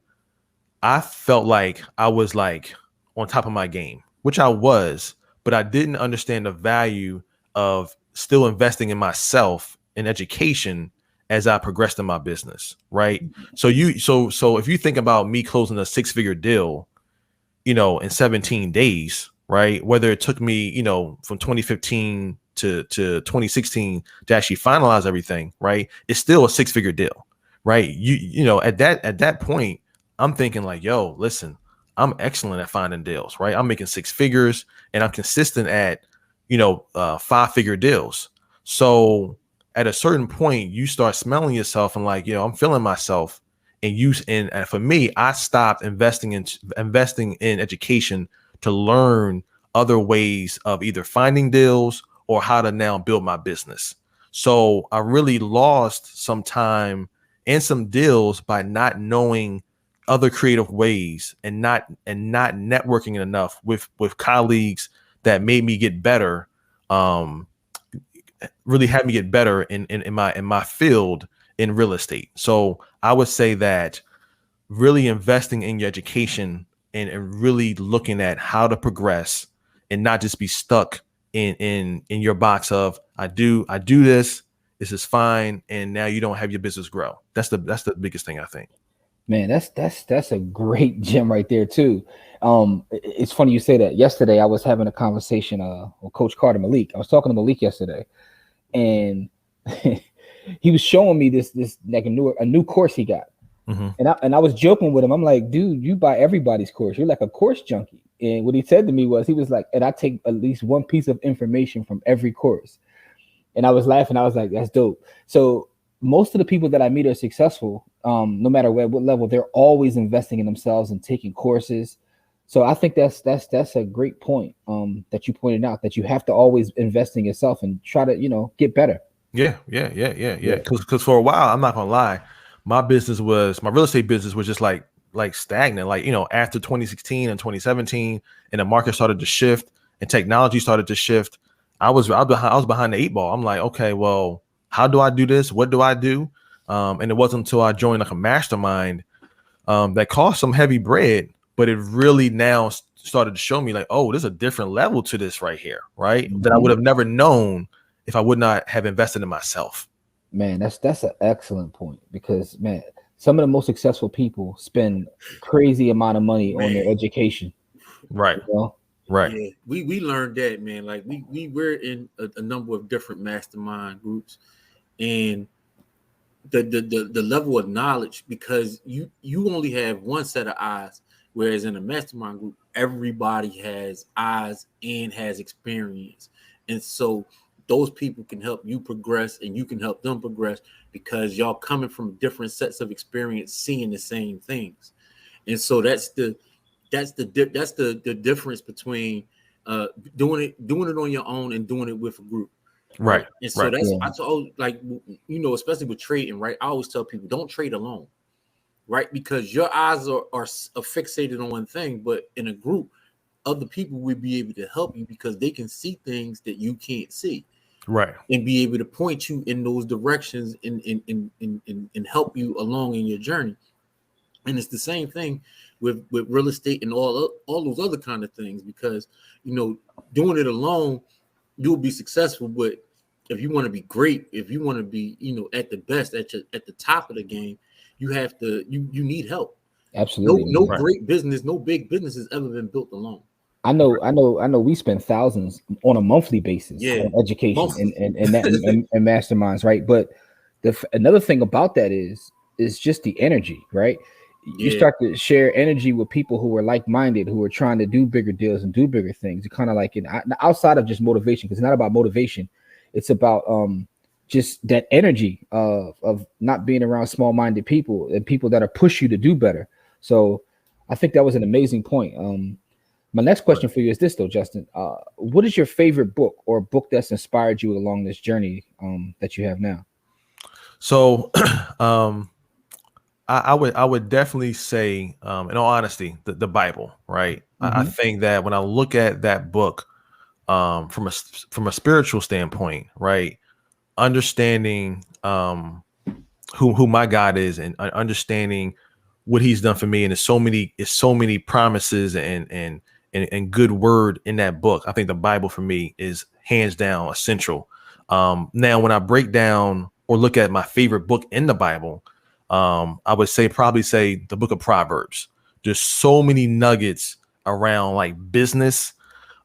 I felt like I was like on top of my game, which I was, but I didn't understand the value of still investing in myself in education as I progressed in my business, right? So if you think about me closing a 6-figure deal, in 17 days, right? Whether it took me, from 2015 to 2016 to actually finalize everything, right? It's still a 6-figure deal, right? At that point, I'm thinking like, yo, listen, I'm excellent at finding deals, right? I'm making 6 figures and I'm consistent at, 5-figure deals. So at a certain point, you start smelling yourself and like, I'm feeling myself. And for me, I stopped investing in education to learn other ways of either finding deals or how to now build my business. So I really lost some time and some deals by not knowing other creative ways and not networking enough with colleagues that made me get better. Really had me get better in my field in real estate. So I would say that really investing in your education and really looking at how to progress and not just be stuck in your box of I do this is fine, and now you don't have your business grow. That's the biggest thing, I think. Man, that's a great gem right there too. It's funny you say that. Yesterday I was having a conversation with Coach Carter Malik. I was talking to Malik yesterday, and he was showing me this like a new course he got. Mm-hmm. And I was joking with him. I'm like, dude, you buy everybody's course. You're like a course junkie. And what he said to me was, he was like, and I take at least one piece of information from every course. And I was laughing. I was like, that's dope. So most of the people that I meet are successful, no matter what level. They're always investing in themselves and taking courses. So I think that's a great point that you pointed out, that you have to always invest in yourself and try to, get better. Yeah. Because for a while, I'm not gonna lie, my real estate business was just like stagnant. Like, after 2016 and 2017, and the market started to shift and technology started to shift, I was behind the 8 ball. I'm like, okay, well, how do I do this? What do I do? And it wasn't until I joined like a mastermind that cost some heavy bread, but it really now started to show me like, oh, there's a different level to this right here, right? That I would have never known if I would not have invested in myself. Man, that's an excellent point, because man, some of the most successful people spend crazy amount of money on their education. Right. You know? Right. Yeah, we learned that, man. Like we were in a number of different mastermind groups, and the level of knowledge, because you only have one set of eyes, whereas in a mastermind group, everybody has eyes and has experience, and so those people can help you progress, and you can help them progress, because y'all coming from different sets of experience, seeing the same things, and so that's the difference between doing it on your own and doing it with a group. Right. And so that's I told, like, you know, especially with trading, right? I always tell people, don't trade alone, right? Because your eyes are fixated on one thing, but in a group, other people will be able to help you because they can see things that you can't see. Right. And be able to point you in those directions and help you along in your journey. And it's the same thing with real estate and all those other kind of things, because, you know, doing it alone, you'll be successful. But if you want to be great, if you want to be, you know, at the best, at the top of the game, you have to, you need help. Absolutely. No great business, no big business has ever been built alone. I know we spend thousands on a monthly basis on education and masterminds, right? But another thing about that is just the energy, right? You start to share energy with people who are like-minded, who are trying to do bigger deals and do bigger things. It's kind of like outside of just motivation, because it's not about motivation. It's about just that energy of not being around small-minded people and people that are push you to do better. So I think that was an amazing point. My next question for you is this, though, Justin. What is your favorite book or book that's inspired you along this journey that you have now? So I would definitely say, in all honesty, the Bible, right? I think that when I look at that book from a spiritual standpoint, right, understanding who my God is and understanding what He's done for me, and there's so many promises and good word in that book. I think the Bible for me is hands down essential. Now, when I break down or look at my favorite book in the Bible, I would probably say the book of Proverbs. There's so many nuggets around like business,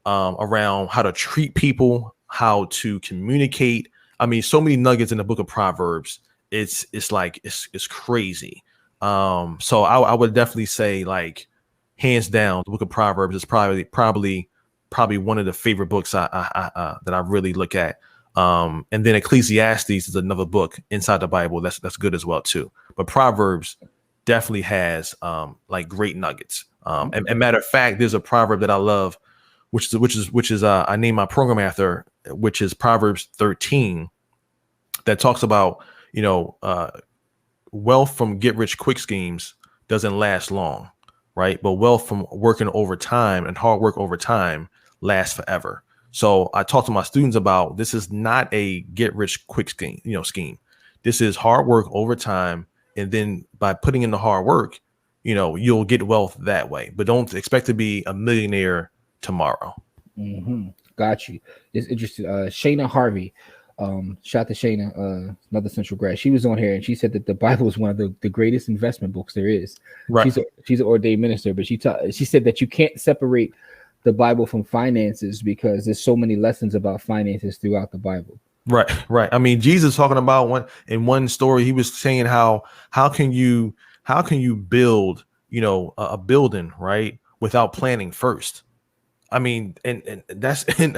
around how to treat people, how to communicate. I mean, so many nuggets in the book of Proverbs. It's crazy. So I would definitely say, like, hands down, the book of Proverbs is probably one of the favorite books that I really look at. And then Ecclesiastes is another book inside the Bible that's good as well too. But Proverbs definitely has like great nuggets. And matter of fact, there's a proverb that I love, which is I named my program after, which is Proverbs 13, that talks about, you know, wealth from get rich quick schemes doesn't last long, right? But wealth from working over time and hard work over time lasts forever. So I talk to my students about, this is not a get rich quick scheme. This is hard work over time, and then by putting in the hard work, you know, you'll get wealth that way. But don't expect to be a millionaire tomorrow. Got you. It's interesting. Shayna Harvey, shout out to Shayna, another Central grad. She was on here and she said that the Bible is one of the greatest investment books there is. Right. She's an ordained minister, but she said that you can't separate the Bible from finances because there's so many lessons about finances throughout the Bible. Right. I mean, Jesus talking about one story, he was saying how can you build, you know, a building, right, without planning first. I mean, and that's in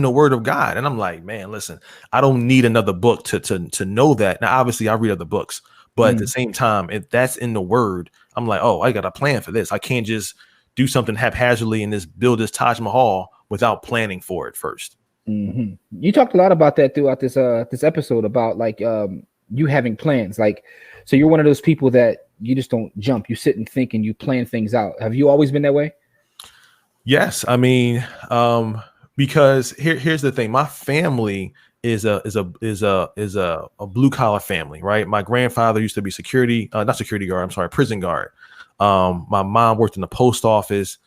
the word of God. And I'm like, man, listen, I don't need another book to know that. Now, obviously I read other books, but at the same time, if that's in the word, I'm like, oh, I got a plan for this. I can't just do something haphazardly and build this Taj Mahal without planning for it first. You talked a lot about that throughout this episode about like you having plans. Like, so you're one of those people that you just don't jump. You sit and think and you plan things out. Have you always been that way? Yes. I mean, because here's the thing. My family is a blue collar family, right? My grandfather used to be prison guard. My mom worked in the post office.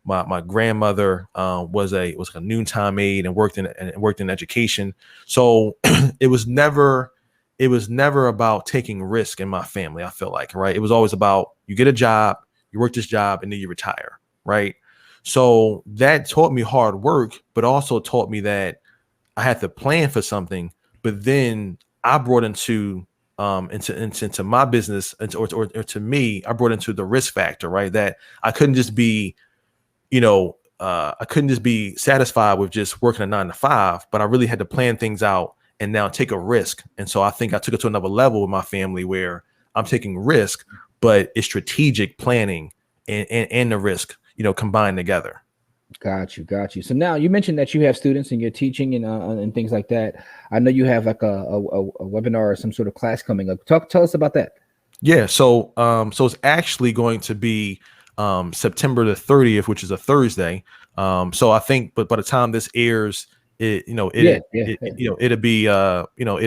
My grandmother was a noontime aide and worked in education. So it was never about taking risk in my family. I feel like, right? It was always about, you get a job, you work this job, and then you retire, right? So that taught me hard work, but also taught me that I had to plan for something. But then I brought into my business, or to me, I brought into the risk factor, right? That I couldn't just be, I couldn't just be satisfied with just working a 9 to 5, but I really had to plan things out and now take a risk. And so I think I took it to another level with my family, where I'm taking risk, but it's strategic planning and the risk, combined together. Got you. So now you mentioned that you have students and you're teaching and things like that. I know you have like a webinar or some sort of class coming up. Tell us about that. Yeah. So it's actually going to be September the 30th, which is a Thursday. So I think, but by the time this airs, it'll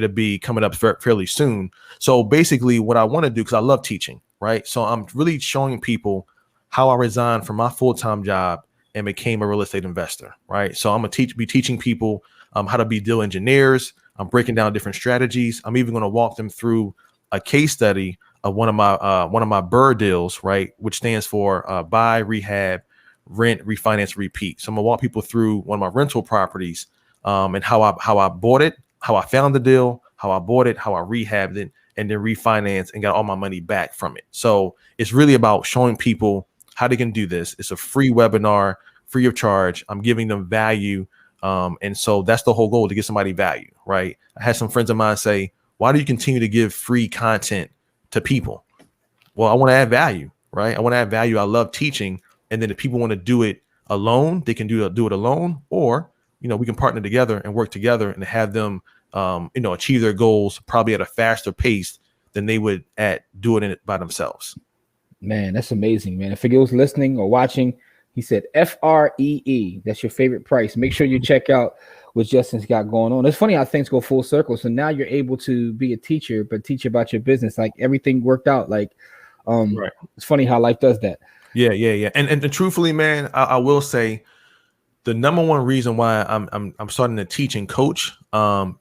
be coming up fairly soon. So basically what I want to do, because I love teaching, right? So I'm really showing people how I resigned from my full-time job and became a real estate investor, right? So I'm gonna be teaching people how to be deal engineers. I'm breaking down different strategies. I'm even going to walk them through a case study of one of my BRRRR deals, right, which stands for buy, rehab, rent, refinance, repeat. So I'm gonna walk people through one of my rental properties and how I bought it, how I found the deal, how I bought it, how I rehabbed it, and then refinanced and got all my money back from it. So it's really about showing people how they can do this. It's a free webinar, free of charge. I'm giving them value. And so that's the whole goal, to give somebody value, right? I had some friends of mine say, why do you continue to give free content to people? Well, I want to add value, right? I want to add value. I love teaching. And then if people want to do it alone, they can do it alone, or, we can partner together and work together and have them, achieve their goals probably at a faster pace than they would at doing it by themselves. Man, that's amazing, man. For those listening or watching, he said FREE. That's your favorite price. Make sure you check out what Justin's got going on. It's funny how things go full circle. So now you're able to be a teacher, but teach about your business. Like everything worked out. Like, right. It's funny how life does that. Yeah. And truthfully, man, I will say the number one reason why I'm starting to teach and coach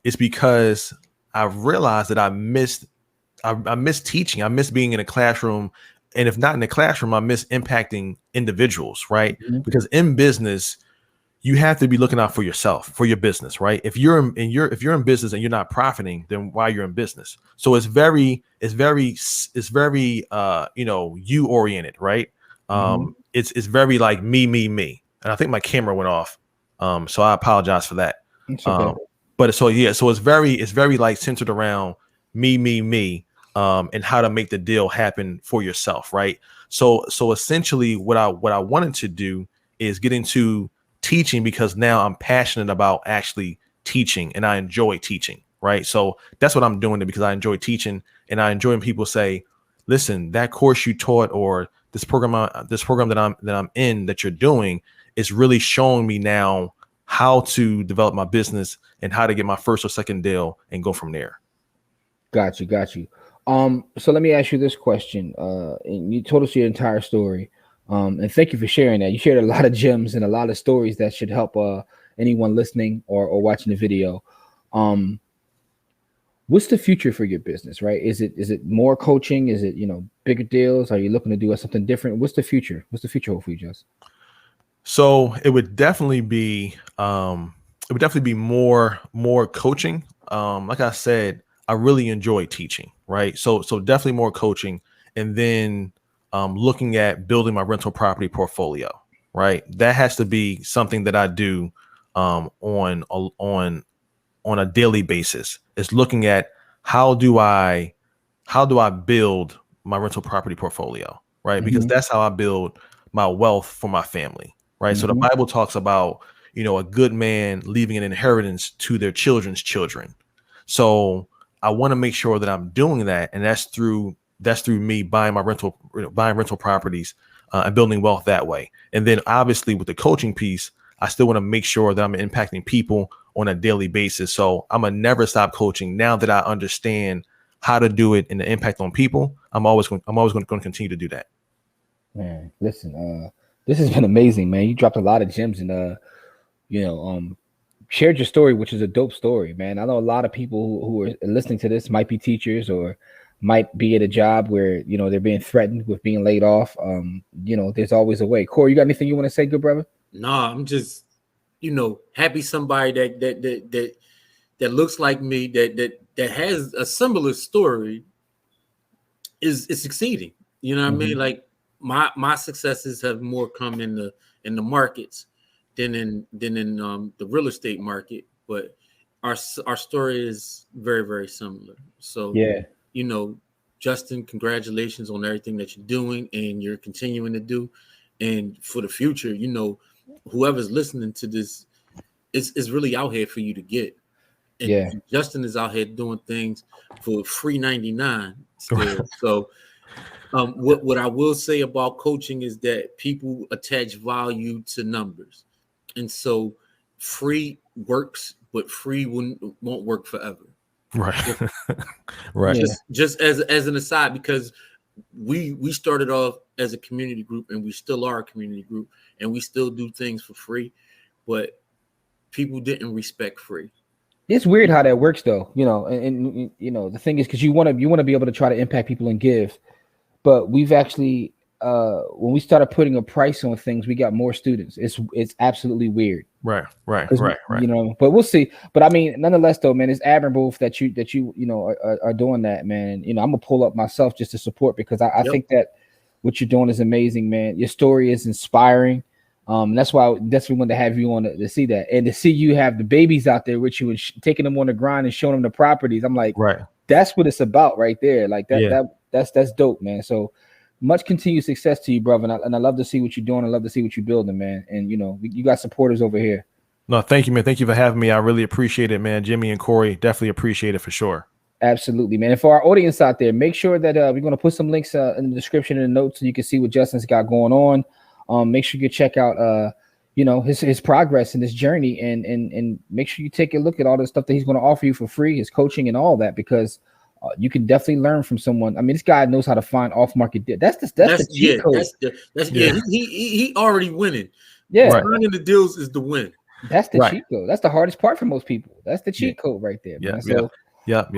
is because I realized that I miss teaching. I miss being in a classroom. And if not in the classroom, I miss impacting individuals, right? Mm-hmm. Because in business, you have to be looking out for yourself, for your business, right? If you're in business and you're not profiting, then why you're in business? So it's very you oriented, right? It's very like me. And I think my camera went off. So I apologize for that. Okay. But so it's very like centered around me. And how to make the deal happen for yourself, right? So essentially, what I wanted to do is get into teaching, because now I'm passionate about actually teaching and I enjoy teaching, right? So that's what I'm doing, because I enjoy teaching and I enjoy when people say, "Listen, that course you taught, or this program that I'm in that you're doing is really showing me now how to develop my business and how to get my first or second deal and go from there." Got you. So let me ask you this question. And you told us your entire story. And thank you for sharing that. You shared a lot of gems and a lot of stories that should help anyone listening or watching the video. What's the future for your business, right? Is it more coaching? Is it, bigger deals? Are you looking to do something different? What's the future? What's the future hold for you, Jess? So it would definitely be more coaching. Like I said, I really enjoy teaching, right? So definitely more coaching, and then looking at building my rental property portfolio, right? That has to be something that I do on a daily basis. It's looking at how do I build my rental property portfolio, right? Mm-hmm. Because that's how I build my wealth for my family, right? Mm-hmm. So the Bible talks about, a good man leaving an inheritance to their children's children. So I want to make sure that I'm doing that, and that's through me buying rental properties and building wealth that way. And then obviously with the coaching piece, I still want to make sure that I'm impacting people on a daily basis. So I'm gonna never stop coaching. Now that I understand how to do it and the impact on people, I'm always going to continue to do that. Man, listen, This has been amazing, man. You dropped a lot of gems and shared your story, which is a dope story, man. I know a lot of people who are listening to this might be teachers or might be at a job where they're being threatened with being laid off. There's always a way. Corey, you got anything you want to say, good brother? Nah, I'm just happy somebody that looks like me that has a similar story is succeeding. You know what I mean? Like my successes have more come in the markets than in the real estate market, but our story is very, very similar. So yeah, Justin, congratulations on everything that you're doing and you're continuing to do. And for the future, whoever's listening to this is really out here for you to get. And Justin is out here doing things for free 99 still. So what I will say about coaching is that people attach value to numbers. And so free works, but free won't work forever. Right. Right. Just as an aside, because we started off as a community group and we still are a community group and we still do things for free, but people didn't respect free. It's weird how that works though, and the thing is, because you want to be able to try to impact people and give, but we've actually when we started putting a price on things, we got more students. It's absolutely weird. Right. But we'll see. But I mean, nonetheless, though, man, it's admirable that you are doing that, man. I'm gonna pull up myself just to support because I think that what you're doing is amazing, man. Your story is inspiring. That's why I definitely wanted to have you on to see that and to see you have the babies out there with you and taking them on the grind and showing them the properties. I'm like, right. That's what it's about right there. Like that's dope, man. So much continued success to you, brother. And I love to see what you're doing. I love to see what you're building, man. And you got supporters over here. No, thank you, man. Thank you for having me. I really appreciate it, man. Jimmy and Corey, definitely appreciate it for sure. Absolutely, man. And for our audience out there, make sure that we're going to put some links in the description and the notes so you can see what Justin's got going on. Make sure you check out, his progress in this journey, and make sure you take a look at all the stuff that he's going to offer you for free, his coaching and all that, because you can definitely learn from someone. I mean, this guy knows how to find off-market deals. That's the cheat code. He already winning. Yeah, finding the deals is the win. That's the cheat code. That's the hardest part for most people. That's the cheat code right there, man. So. Yep.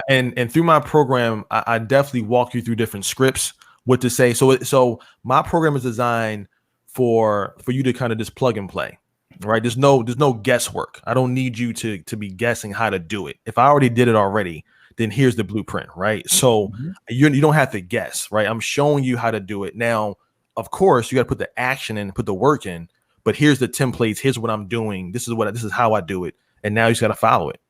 And through my program, I definitely walk you through different scripts, what to say. So my program is designed for you to kind of just plug and play, right? There's no guesswork. I don't need you to be guessing how to do it. If I already did it already, then here's the blueprint, right? So you don't have to guess, right? I'm showing you how to do it. Now, of course, you got to put the action in, put the work in, but here's the templates. Here's what I'm doing. This is how I do it. And now you just got to follow it.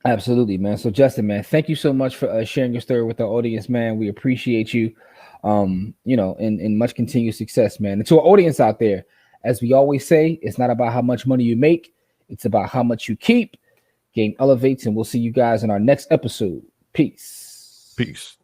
Absolutely, man. So Justin, man, thank you so much for sharing your story with our audience, man. We appreciate you, and much continued success, man. And to our audience out there, as we always say, it's not about how much money you make. It's about how much you keep. Game elevates, and we'll see you guys in our next episode. Peace. Peace.